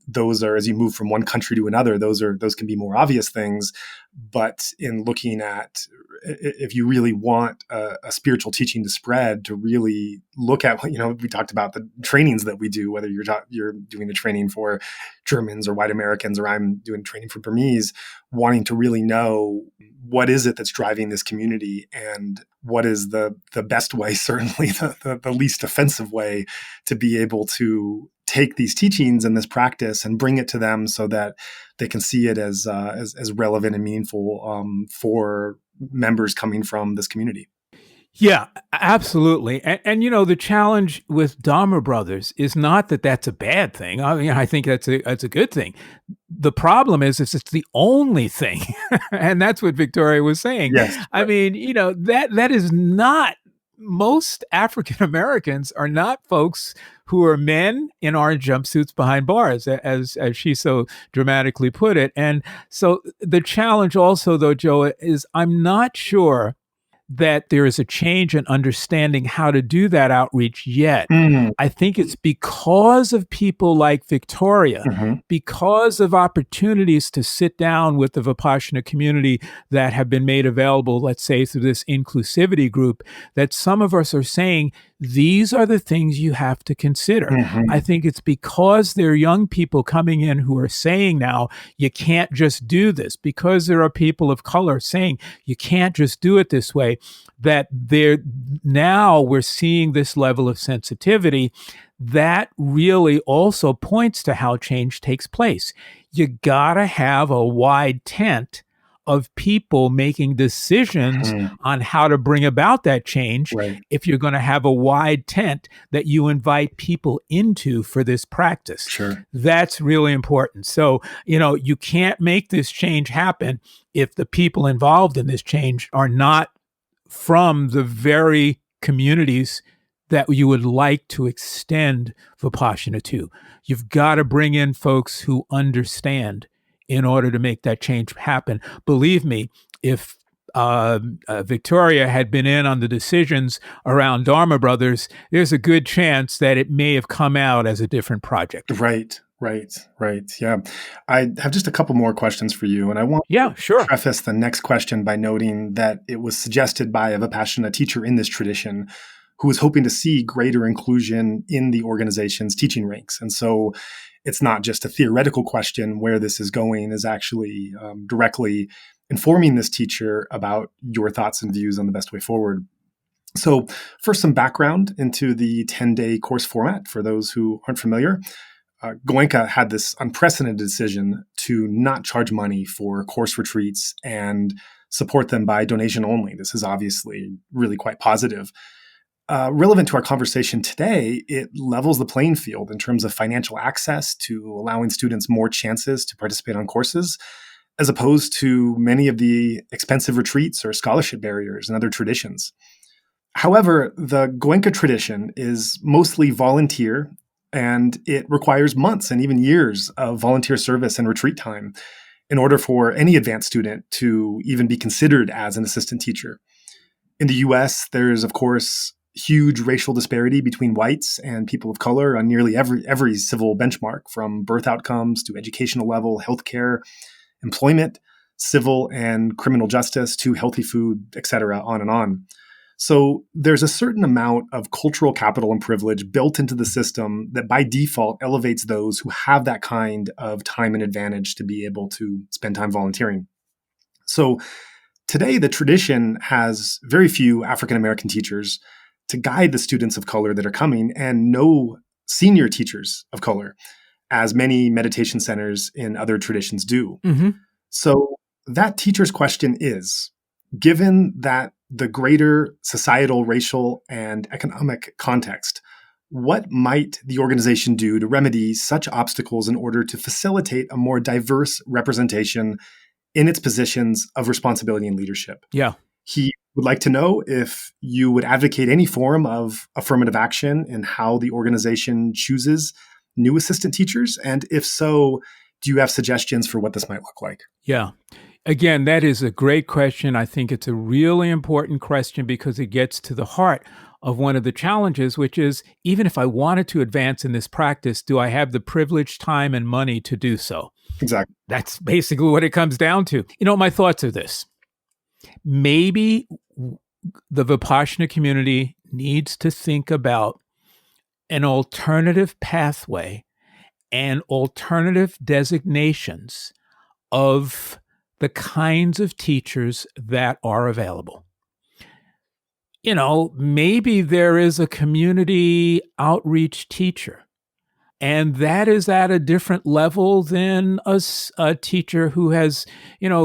those are, as you move from one country to another, those can be more obvious things. But in looking at, if you really want a spiritual teaching to spread, to really look at, you know, we talked about the trainings that we do, whether you're doing a training for Germans or white Americans, or I'm doing training for Burmese, wanting to really know what is it that's driving this community and what is the best way, certainly the least offensive way, to be able to take these teachings and this practice and bring it to them so that they can see it as relevant and meaningful for members coming from this community. Yeah, absolutely. And you know, the challenge with Dhamma brothers is not that that's a bad thing. I mean, I think that's a good thing. The problem is it's the only thing. And that's what Victoria was saying. Yes. I mean, you know, that is not, most African Americans are not folks who are men in orange jumpsuits behind bars, as she so dramatically put it. And so the challenge also, though, Joe, is I'm not sure that there is a change in understanding how to do that outreach yet. I think it's because of people like Victoria, because of opportunities to sit down with the Vipassana community that have been made available, let's say through this inclusivity group, that some of us are saying, these are the things you have to consider. I think it's because there are young people coming in who are saying now, you can't just do this, because there are people of color saying, you can't just do it this way, that now we're seeing this level of sensitivity that really also points to how change takes place. You gotta have a wide tent of people making decisions on how to bring about that change, if you're going to have a wide tent that you invite people into for this practice. Sure. That's really important. So, you know, you can't make this change happen if the people involved in this change are not from the very communities that you would like to extend Vipassana to. You've got to bring in folks who understand in order to make that change happen. Believe me, if Victoria had been in on the decisions around Dharma Brothers, there's a good chance that it may have come out as a different project. Right. Yeah. I have just a couple more questions for you. And I want to preface the next question by noting that it was suggested by a Vipassana teacher in this tradition who is hoping to see greater inclusion in the organization's teaching ranks. And so it's not just a theoretical question where this is going, is actually directly informing this teacher about your thoughts and views on the best way forward. So first, some background into the 10-day course format for those who aren't familiar. Goenka had this unprecedented decision to not charge money for course retreats and support them by donation only. This is obviously really quite positive. Relevant to our conversation today, it levels the playing field in terms of financial access to allowing students more chances to participate on courses, as opposed to many of the expensive retreats or scholarship barriers and other traditions. However, the Goenka tradition is mostly volunteer, and it requires months and even years of volunteer service and retreat time in order for any advanced student to even be considered as an assistant teacher. In the US, there's, of course, huge racial disparity between whites and people of color on nearly every civil benchmark, from birth outcomes to educational level, healthcare, employment, civil and criminal justice to healthy food, etc., on and on. So there's a certain amount of cultural capital and privilege built into the system that by default elevates those who have that kind of time and advantage to be able to spend time volunteering. So today, the tradition has very few African-American teachers to guide the students of color that are coming, and no senior teachers of color, as many meditation centers in other traditions do. Mm-hmm. So that teacher's question is, given that the greater societal, racial, and economic context, what might the organization do to remedy such obstacles in order to facilitate a more diverse representation in its positions of responsibility and leadership? Yeah. He would like to know if you would advocate any form of affirmative action in how the organization chooses new assistant teachers. And if so, do you have suggestions for what this might look like? Yeah. Again, that is a great question. I think it's a really important question because it gets to the heart of one of the challenges, which is, even if I wanted to advance in this practice, do I have the privilege, time, and money to do so? Exactly. That's basically what it comes down to. My thoughts are this. Maybe the Vipassana community needs to think about an alternative pathway and alternative designations of the kinds of teachers that are available. Maybe there is a community outreach teacher, and that is at a different level than a teacher who has,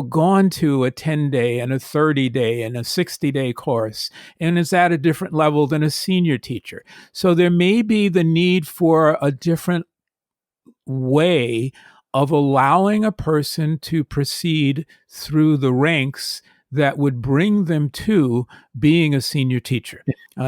gone to a 10-day and a 30-day and a 60-day course, and is at a different level than a senior teacher. So there may be the need for a different way of allowing a person to proceed through the ranks that would bring them to being a senior teacher.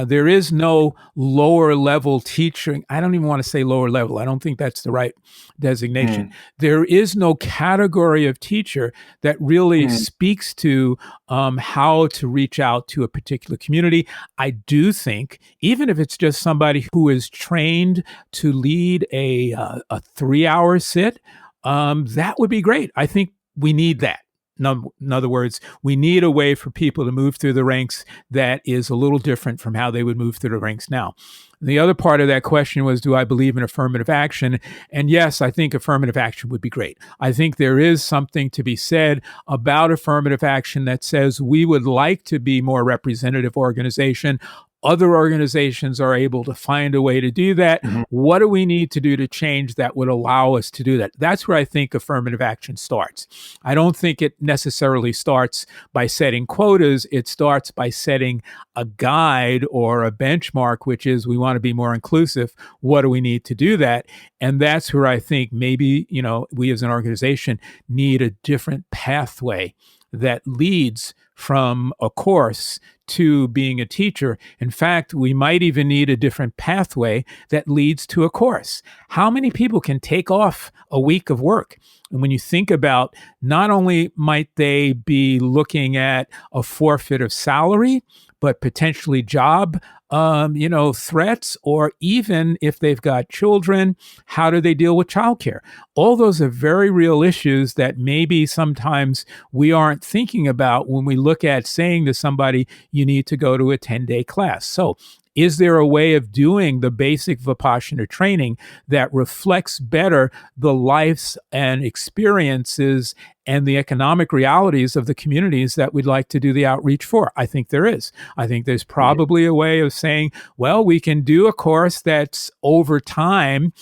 There is no lower level teaching. I don't even want to say lower level. I don't think that's the right designation. There is no category of teacher that really speaks to how to reach out to a particular community. I do think, even if it's just somebody who is trained to lead a 3-hour sit, that would be great. I think we need that. In other words, we need a way for people to move through the ranks that is a little different from how they would move through the ranks now. The other part of that question was, do I believe in affirmative action? And yes, I think affirmative action would be great. I think there is something to be said about affirmative action that says we would like to be more representative organization. Other organizations are able to find a way to do that. Mm-hmm. What do we need to do to change that would allow us to do that? That's where I think affirmative action starts. I don't think it necessarily starts by setting quotas. It starts by setting a guide or a benchmark, which is we want to be more inclusive. What do we need to do that? And that's where I think maybe, we as an organization need a different pathway that leads from a course to being a teacher. In fact, we might even need a different pathway that leads to a course. How many people can take off a week of work? And when you think about, not only might they be looking at a forfeit of salary, but potentially job threats, or even if they've got children, how do they deal with childcare? All those are very real issues that maybe sometimes we aren't thinking about when we look at saying to somebody, you need to go to a 10-day class. So is there a way of doing the basic Vipassana training that reflects better the lives and experiences and the economic realities of the communities that we'd like to do the outreach for? I think there is. I think there's probably a way of saying, well, we can do a course that's over time,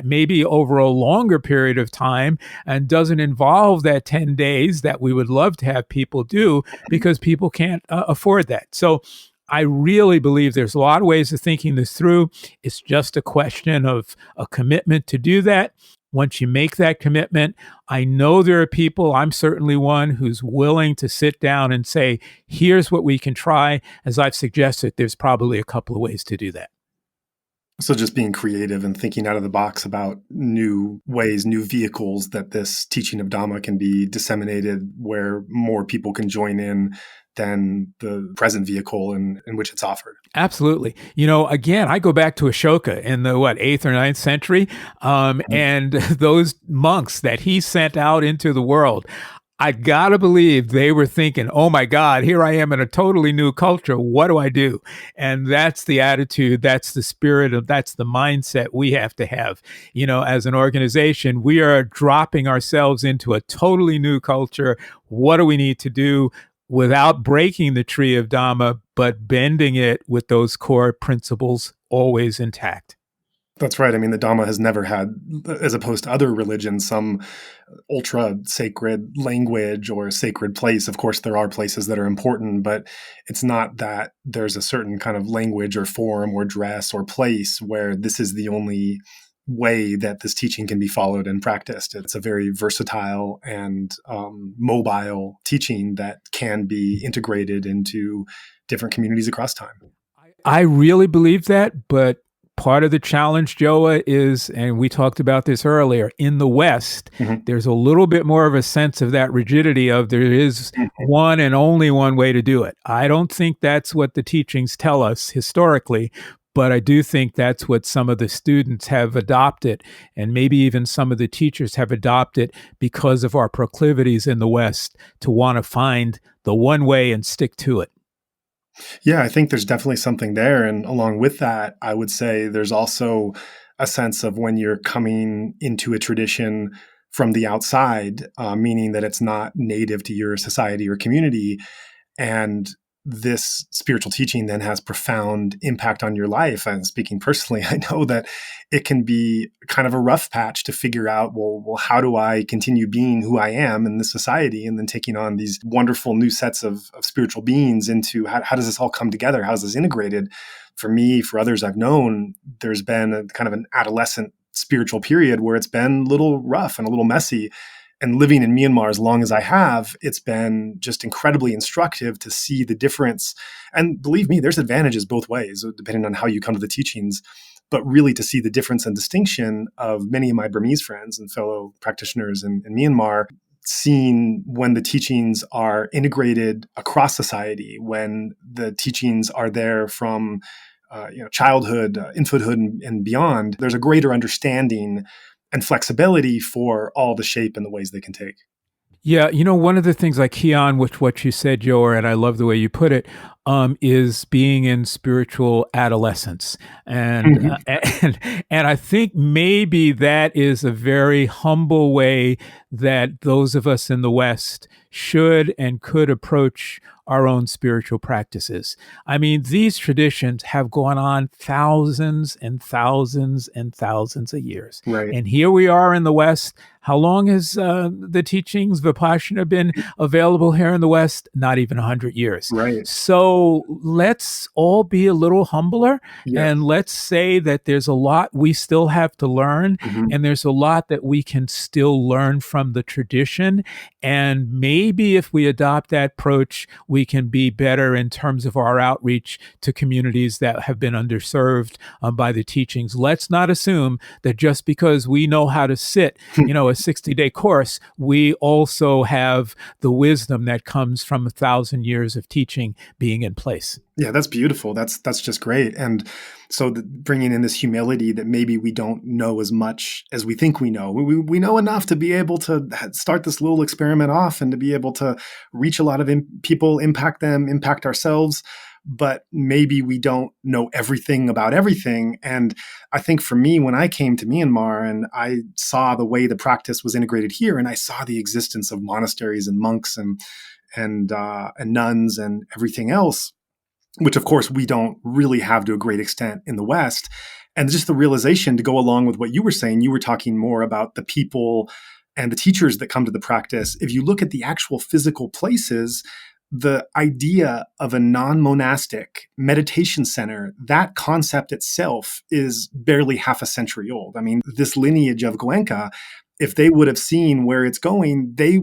maybe over a longer period of time, and doesn't involve that 10 days that we would love to have people do because people can't afford that. So I really believe there's a lot of ways of thinking this through. It's just a question of a commitment to do that. Once you make that commitment, I know there are people, I'm certainly one, who's willing to sit down and say, here's what we can try. As I've suggested, there's probably a couple of ways to do that. So just being creative and thinking out of the box about new ways, new vehicles that this teaching of Dhamma can be disseminated where more people can join in than the present vehicle in which it's offered. Absolutely. Again, I go back to Ashoka in the 8th or 9th century, and those monks that he sent out into the world. I gotta believe they were thinking, oh my God, here I am in a totally new culture. What do I do? And that's the attitude, that's the spirit that's the mindset we have to have. As an organization, we are dropping ourselves into a totally new culture. What do we need to do without breaking the tree of Dhamma, but bending it with those core principles always intact? That's right. I mean, the Dhamma has never had, as opposed to other religions, some ultra sacred language or sacred place. Of course, there are places that are important, but it's not that there's a certain kind of language or form or dress or place where this is the only way that this teaching can be followed and practiced. It's a very versatile and mobile teaching that can be integrated into different communities across time. I really believe that, but part of the challenge, Joa, is, and we talked about this earlier, in the West, there's a little bit more of a sense of that rigidity of there is one and only one way to do it. I don't think that's what the teachings tell us historically, but I do think that's what some of the students have adopted, and maybe even some of the teachers have adopted because of our proclivities in the West to want to find the one way and stick to it. Yeah, I think there's definitely something there. And along with that, I would say there's also a sense of when you're coming into a tradition from the outside, meaning that it's not native to your society or community. And this spiritual teaching then has profound impact on your life. And speaking personally, I know that it can be kind of a rough patch to figure out, well, how do I continue being who I am in this society? And then taking on these wonderful new sets of spiritual beings into how does this all come together? How is this integrated? For me, for others I've known, there's been a kind of an adolescent spiritual period where it's been a little rough and a little messy. And living in Myanmar as long as I have, it's been just incredibly instructive to see the difference. And believe me, there's advantages both ways, depending on how you come to the teachings, but really to see the difference and distinction of many of my Burmese friends and fellow practitioners in Myanmar, seeing when the teachings are integrated across society, when the teachings are there from childhood, infanthood, and beyond, there's a greater understanding and flexibility for all the shape and the ways they can take. Yeah, one of the things I key on with what you said, Joe, and I love the way you put it, is being in spiritual adolescence, and I think maybe that is a very humble way that those of us in the West should and could approach our own spiritual practices. I mean, these traditions have gone on thousands and thousands and thousands of years. Right. And here we are in the West. How long has the teachings, Vipassana, been available here in the West? Not even 100 years. Right. So let's all be a little humbler, and let's say that there's a lot we still have to learn, and there's a lot that we can still learn from the tradition. And maybe if we adopt that approach, we can be better in terms of our outreach to communities that have been underserved by the teachings. Let's not assume that just because we know how to sit, a 60-day course, we also have the wisdom that comes from 1,000 years of teaching being in place. Yeah, that's beautiful. That's just great. And so bringing in this humility that maybe we don't know as much as we think we know. We know enough to be able to start this little experiment off and to be able to reach a lot of people, impact them, impact ourselves. But maybe we don't know everything about everything. And I think for me, when I came to Myanmar and I saw the way the practice was integrated here, and I saw the existence of monasteries and monks and nuns and everything else, which of course we don't really have to a great extent in the West. And just the realization, to go along with what you were saying, you were talking more about the people and the teachers that come to the practice. If you look at the actual physical places, the idea of a non-monastic meditation center, that concept itself is barely half a century old. I mean, this lineage of Goenka, if they would have seen where it's going, they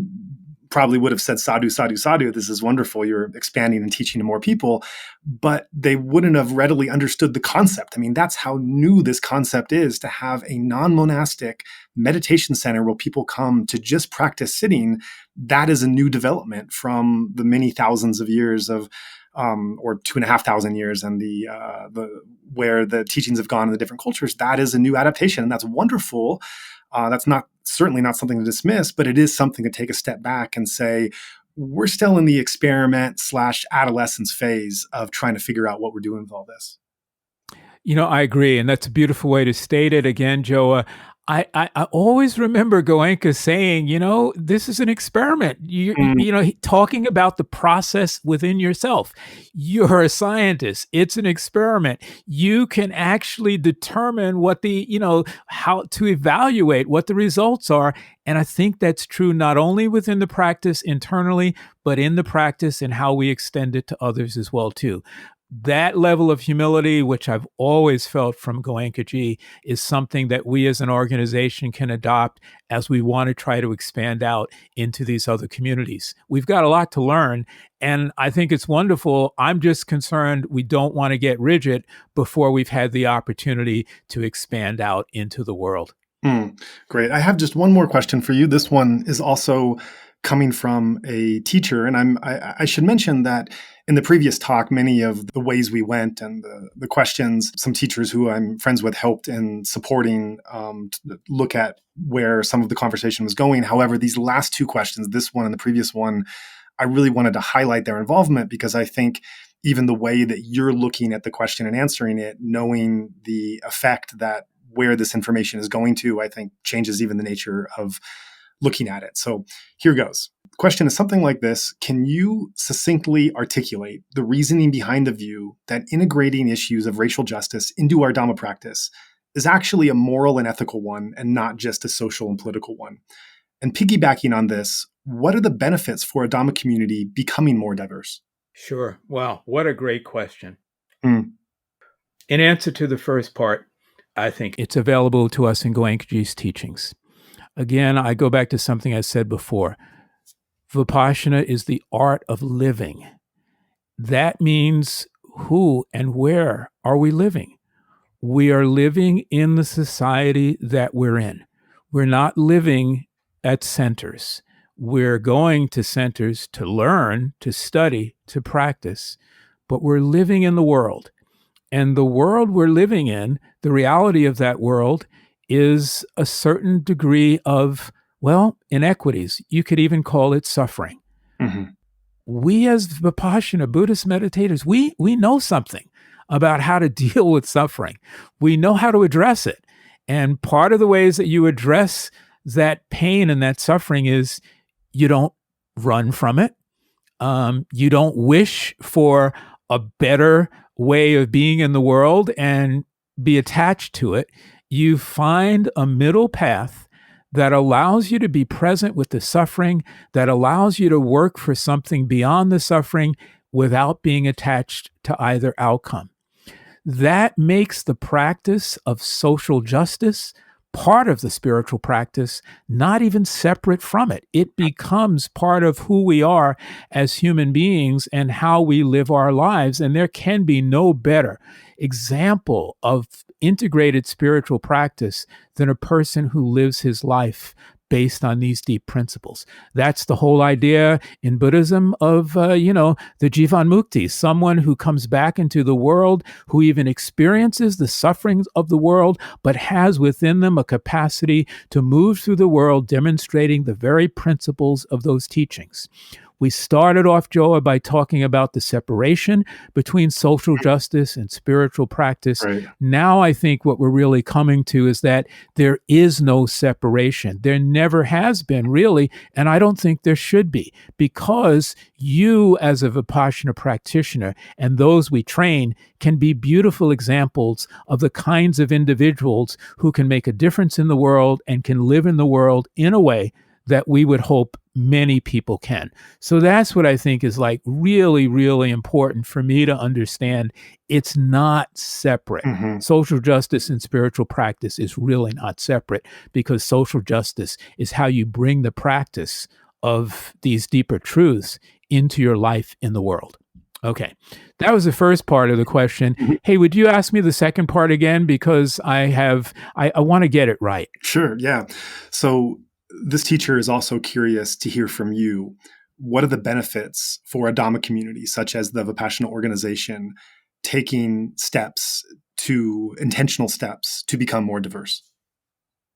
probably would have said, sadhu, sadhu, sadhu, this is wonderful, you're expanding and teaching to more people, but they wouldn't have readily understood the concept. I mean, that's how new this concept is, to have a non-monastic meditation center where people come to just practice sitting. That is a new development from the many thousands of years of, or 2,500 years, and the where the teachings have gone in the different cultures. That is a new adaptation, and that's wonderful. That's certainly not something to dismiss, but it is something to take a step back and say, we're still in the experiment / adolescence phase of trying to figure out what we're doing with all this. I agree. And that's a beautiful way to state it. Again, Joa, I always remember Goenka saying, this is an experiment. Talking about the process within yourself. You're a scientist. It's an experiment. You can actually determine what how to evaluate what the results are. And I think that's true not only within the practice internally, but in the practice and how we extend it to others as well, too. That level of humility, which I've always felt from Goenka-ji, is something that we as an organization can adopt as we want to try to expand out into these other communities. We've got a lot to learn, and I think it's wonderful. I'm just concerned we don't want to get rigid before we've had the opportunity to expand out into the world. Great. I have just one more question for you. This one is also coming from a teacher. And I should mention that in the previous talk, many of the ways we went and the questions, some teachers who I'm friends with helped in supporting to look at where some of the conversation was going. However, these last two questions, this one and the previous one, I really wanted to highlight their involvement, because I think even the way that you're looking at the question and answering it, knowing the effect that where this information is going to, I think changes even the nature of looking at it. So here goes. The question is something like this. Can you succinctly articulate the reasoning behind the view that integrating issues of racial justice into our Dhamma practice is actually a moral and ethical one and not just a social and political one? And piggybacking on this, what are the benefits for a Dhamma community becoming more diverse? Sure. Wow. What a great question. In answer to the first part, I think it's available to us in Goenkaji's teachings. Again, I go back to something I said before. Vipassana is the art of living. That means who and where are we living? We are living in the society that we're in. We're not living at centers. We're going to centers to learn, to study, to practice, but we're living in the world. And the world we're living in, the reality of that world is a certain degree of, inequities. You could even call it suffering. Mm-hmm. We as Vipassana Buddhist meditators, we know something about how to deal with suffering. We know how to address it. And part of the ways that you address that pain and that suffering is you don't run from it. You don't wish for a better way of being in the world and be attached to it. You find a middle path that allows you to be present with the suffering, that allows you to work for something beyond the suffering without being attached to either outcome. That makes the practice of social justice part of the spiritual practice, not even separate from it. It becomes part of who we are as human beings and how we live our lives. And there can be no better example of integrated spiritual practice than a person who lives his life based on these deep principles. That's the whole idea in Buddhism of, the Jivan Mukti, someone who comes back into the world, who even experiences the sufferings of the world, but has within them a capacity to move through the world, demonstrating the very principles of those teachings. We started off, Joa, by talking about the separation between social justice and spiritual practice. Right. Now I think what we're really coming to is that there is no separation. There never has been, really, and I don't think there should be, because you, as a Vipassana practitioner, and those we train, can be beautiful examples of the kinds of individuals who can make a difference in the world and can live in the world in a way that we would hope many people can. So that's what I think is like really, really important for me to understand. It's not separate. Mm-hmm. Social justice and spiritual practice is really not separate, because social justice is how you bring the practice of these deeper truths into your life in the world. Okay, that was the first part of the question. Mm-hmm. Hey, would you ask me the second part again? Because I want to get it right. Sure, yeah. So this teacher is also curious to hear from you. What are the benefits for a Dhamma community, such as the Vipassana organization, taking intentional steps to become more diverse?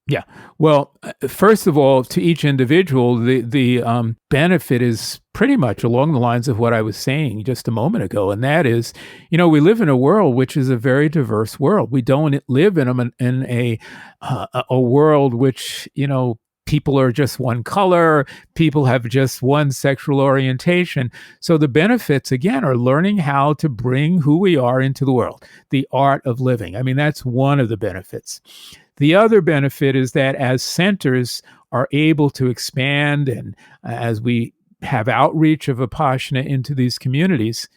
Yeah. Well, first of all, to each individual, the benefit is pretty much along the lines of what I was saying just a moment ago. And that is, we live in a world which is a very diverse world. We don't live in a world which, people are just one color, people have just one sexual orientation. So the benefits, again, are learning how to bring who we are into the world, the art of living. I mean, that's one of the benefits. The other benefit is that as centers are able to expand, and as we have outreach of Vipassana into these communities,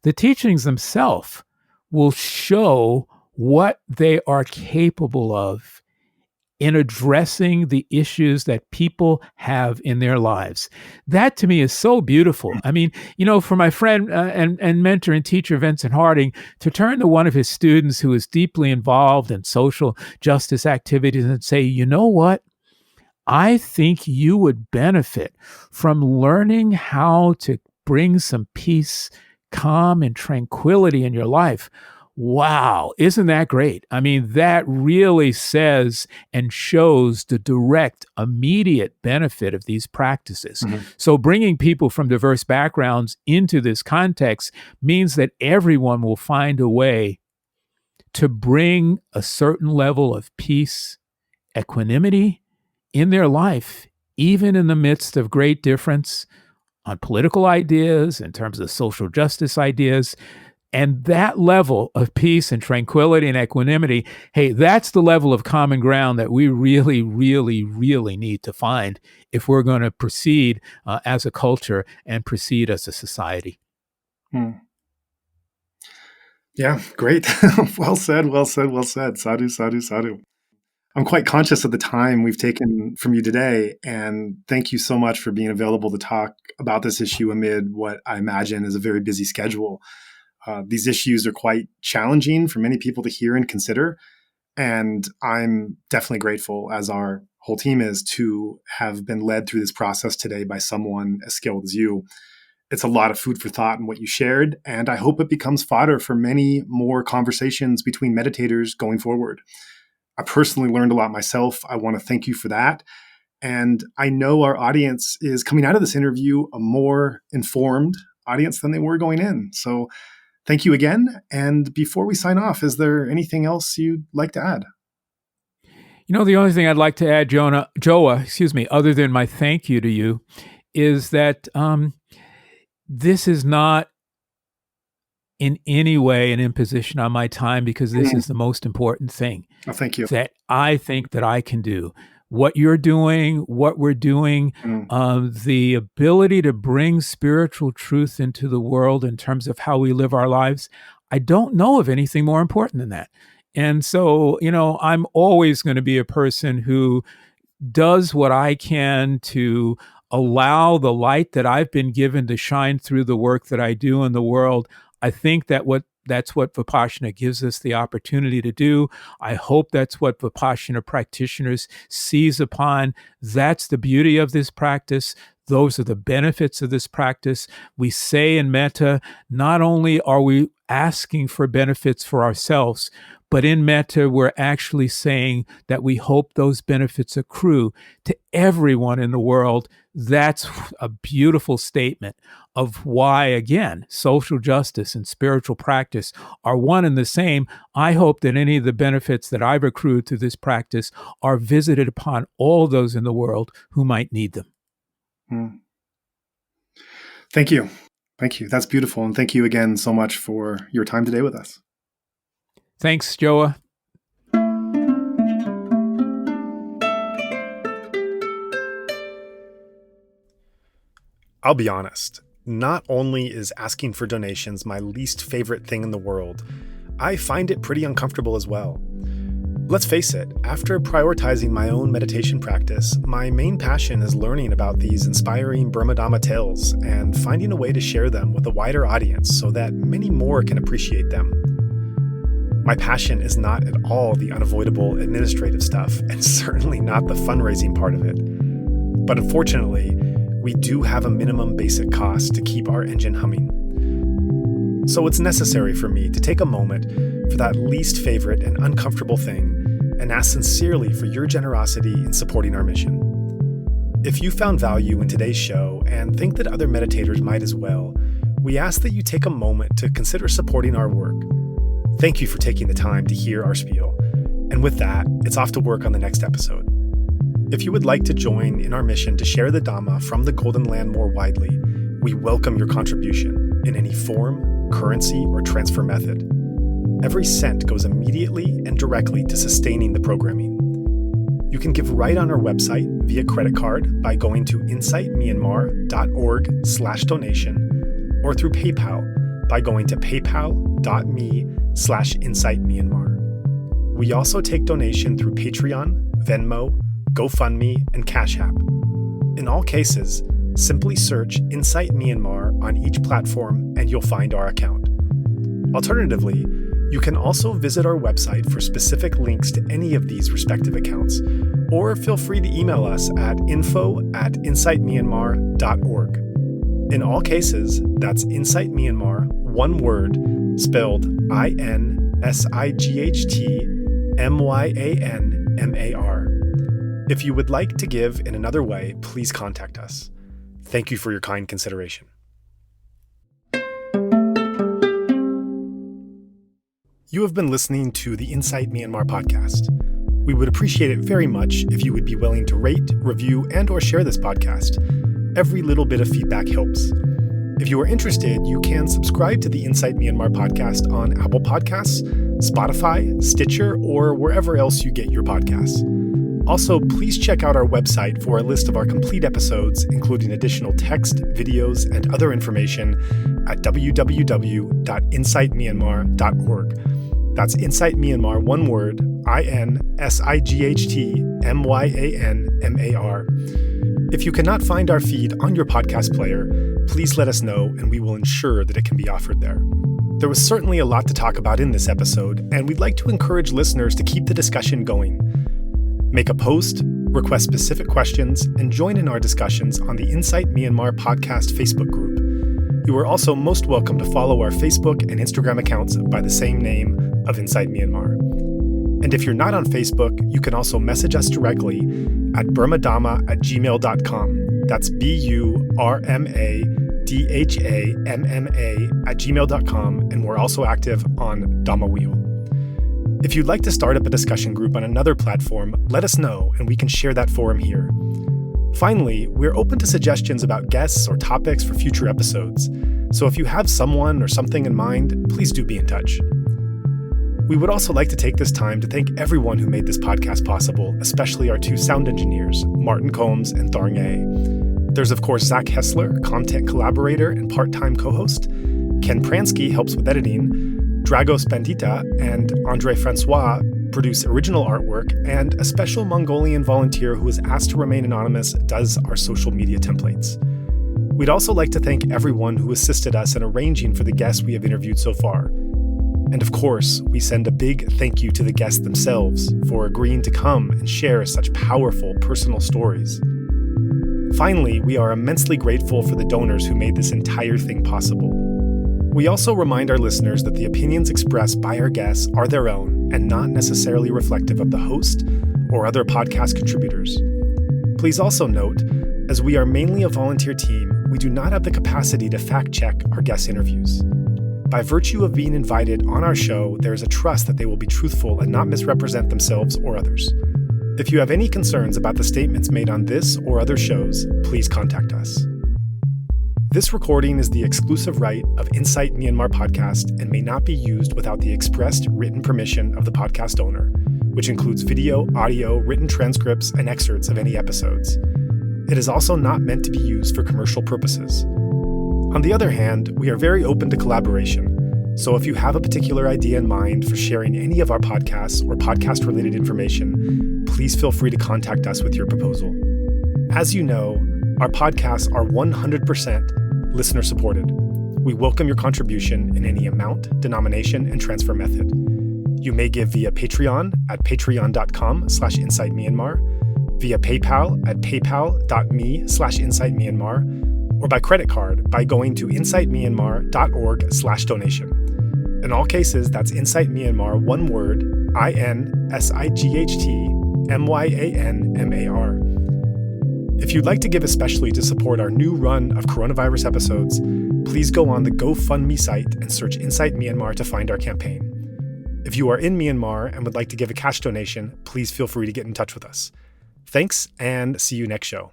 the teachings themselves will show what they are capable of in addressing the issues that people have in their lives. That to me is so beautiful. I mean, for my friend and mentor and teacher, Vincent Harding, to turn to one of his students who is deeply involved in social justice activities and say, you know what? I think you would benefit from learning how to bring some peace, calm, and tranquility in your life. Wow, isn't that great? I mean, that really says and shows the direct, immediate benefit of these practices. Mm-hmm. So bringing people from diverse backgrounds into this context means that everyone will find a way to bring a certain level of peace, equanimity in their life, even in the midst of great difference on political ideas, in terms of social justice ideas. And that level of peace and tranquility and equanimity, hey, that's the level of common ground that we really, really, really need to find if we're going to proceed as a culture and proceed as a society. Yeah, great. Well said, well said, well said. Sadhu, sadhu, sadhu. I'm quite conscious of the time we've taken from you today, and thank you so much for being available to talk about this issue amid what I imagine is a very busy schedule. These issues are quite challenging for many people to hear and consider. And I'm definitely grateful, as our whole team is, to have been led through this process today by someone as skilled as you. It's a lot of food for thought in what you shared, and I hope it becomes fodder for many more conversations between meditators going forward. I personally learned a lot myself. I want to thank you for that. And I know our audience is coming out of this interview a more informed audience than they were going in. So thank you again. And before we sign off, is there anything else you'd like to add? The only thing I'd like to add, Joa, other than my thank you to you, is that this is not in any way an imposition on my time, because this is the most important thing. Oh, thank you. That I think that I can do. What you're doing, what we're doing, the ability to bring spiritual truth into the world in terms of how we live our lives, I don't know of anything more important than that. And so, I'm always going to be a person who does what I can to allow the light that I've been given to shine through the work that I do in the world. I think that what that's what Vipassana gives us the opportunity to do. I hope that's what Vipassana practitioners seize upon. That's the beauty of this practice. Those are the benefits of this practice. We say in metta, not only are we asking for benefits for ourselves, but in metta, we're actually saying that we hope those benefits accrue to everyone in the world. That's a beautiful statement of why, again, social justice and spiritual practice are one and the same. I hope that any of the benefits that I've accrued through this practice are visited upon all those in the world who might need them. Thank you. Thank you. That's beautiful. And thank you again so much for your time today with us. Thanks, Joa. I'll be honest, not only is asking for donations my least favorite thing in the world, I find it pretty uncomfortable as well. Let's face it, after prioritizing my own meditation practice, my main passion is learning about these inspiring Burma Dhamma tales and finding a way to share them with a wider audience so that many more can appreciate them. My passion is not at all the unavoidable administrative stuff, and certainly not the fundraising part of it. But unfortunately, we do have a minimum basic cost to keep our engine humming. So it's necessary for me to take a moment for that least favorite and uncomfortable thing and ask sincerely for your generosity in supporting our mission. If you found value in today's show and think that other meditators might as well, we ask that you take a moment to consider supporting our work. Thank you for taking the time to hear our spiel. And with that, it's off to work on the next episode. If you would like to join in our mission to share the Dhamma from the Golden Land more widely, we welcome your contribution in any form, currency, or transfer method. Every cent goes immediately and directly to sustaining the programming. You can give right on our website via credit card by going to insightmyanmar.org/donation or through PayPal by going to paypal.me/insightmyanmar. We also take donation through Patreon, Venmo, GoFundMe, and Cash App. In all cases, simply search Insight Myanmar on each platform and you'll find our account. Alternatively, you can also visit our website for specific links to any of these respective accounts, or feel free to email us at info@insightmyanmar.org. In all cases, that's Insight Myanmar, one word, spelled INSIGHTMYANMAR. If you would like to give in another way, please contact us. Thank you for your kind consideration. You have been listening to the Insight Myanmar podcast. We would appreciate it very much if you would be willing to rate, review, and/or share this podcast. Every little bit of feedback helps. If you are interested, you can subscribe to the Insight Myanmar podcast on Apple Podcasts, Spotify, Stitcher, or wherever else you get your podcasts. Also, please check out our website for a list of our complete episodes, including additional text, videos, and other information at www.insightmyanmar.org. That's Insight Myanmar, one word, INSIGHTMYANMAR. If you cannot find our feed on your podcast player, please let us know and we will ensure that it can be offered there. There was certainly a lot to talk about in this episode, and we'd like to encourage listeners to keep the discussion going. Make a post, request specific questions, and join in our discussions on the Insight Myanmar podcast Facebook group. You are also most welcome to follow our Facebook and Instagram accounts by the same name of Insight Myanmar. And if you're not on Facebook, you can also message us directly at burmadhamma@gmail.com. That's BURMADHAMMA@gmail.com, and we're also active on Dhamma Wheel. If you'd like to start up a discussion group on another platform, let us know and we can share that forum here. Finally, we're open to suggestions about guests or topics for future episodes. So if you have someone or something in mind, please do be in touch. We would also like to take this time to thank everyone who made this podcast possible, especially our two sound engineers, Martin Combs and Tharng A. There's, of course, Zach Hessler, content collaborator and part-time co-host. Ken Pransky helps with editing. Dragos Bandita and Andre Francois produce original artwork, and a special Mongolian volunteer who is asked to remain anonymous does our social media templates. We'd also like to thank everyone who assisted us in arranging for the guests we have interviewed so far. And of course, we send a big thank you to the guests themselves for agreeing to come and share such powerful personal stories. Finally, we are immensely grateful for the donors who made this entire thing possible. We also remind our listeners that the opinions expressed by our guests are their own and not necessarily reflective of the host or other podcast contributors. Please also note, as we are mainly a volunteer team, we do not have the capacity to fact-check our guest interviews. By virtue of being invited on our show, there is a trust that they will be truthful and not misrepresent themselves or others. If you have any concerns about the statements made on this or other shows, please contact us. This recording is the exclusive right of Insight Myanmar podcast and may not be used without the expressed written permission of the podcast owner, which includes video, audio, written transcripts, and excerpts of any episodes. It is also not meant to be used for commercial purposes. On the other hand, we are very open to collaboration, so if you have a particular idea in mind for sharing any of our podcasts or podcast-related information, please feel free to contact us with your proposal. As you know, our podcasts are 100% listener-supported. We welcome your contribution in any amount, denomination, and transfer method. You may give via Patreon at patreon.com/insightmyanmar, via PayPal at paypal.me/insightmyanmar, or by credit card by going to insightmyanmar.org/donation. In all cases, that's Insight Myanmar, one word, INSIGHTMYANMAR. If you'd like to give especially to support our new run of coronavirus episodes, please go on the GoFundMe site and search Insight Myanmar to find our campaign. If you are in Myanmar and would like to give a cash donation, please feel free to get in touch with us. Thanks, and see you next show.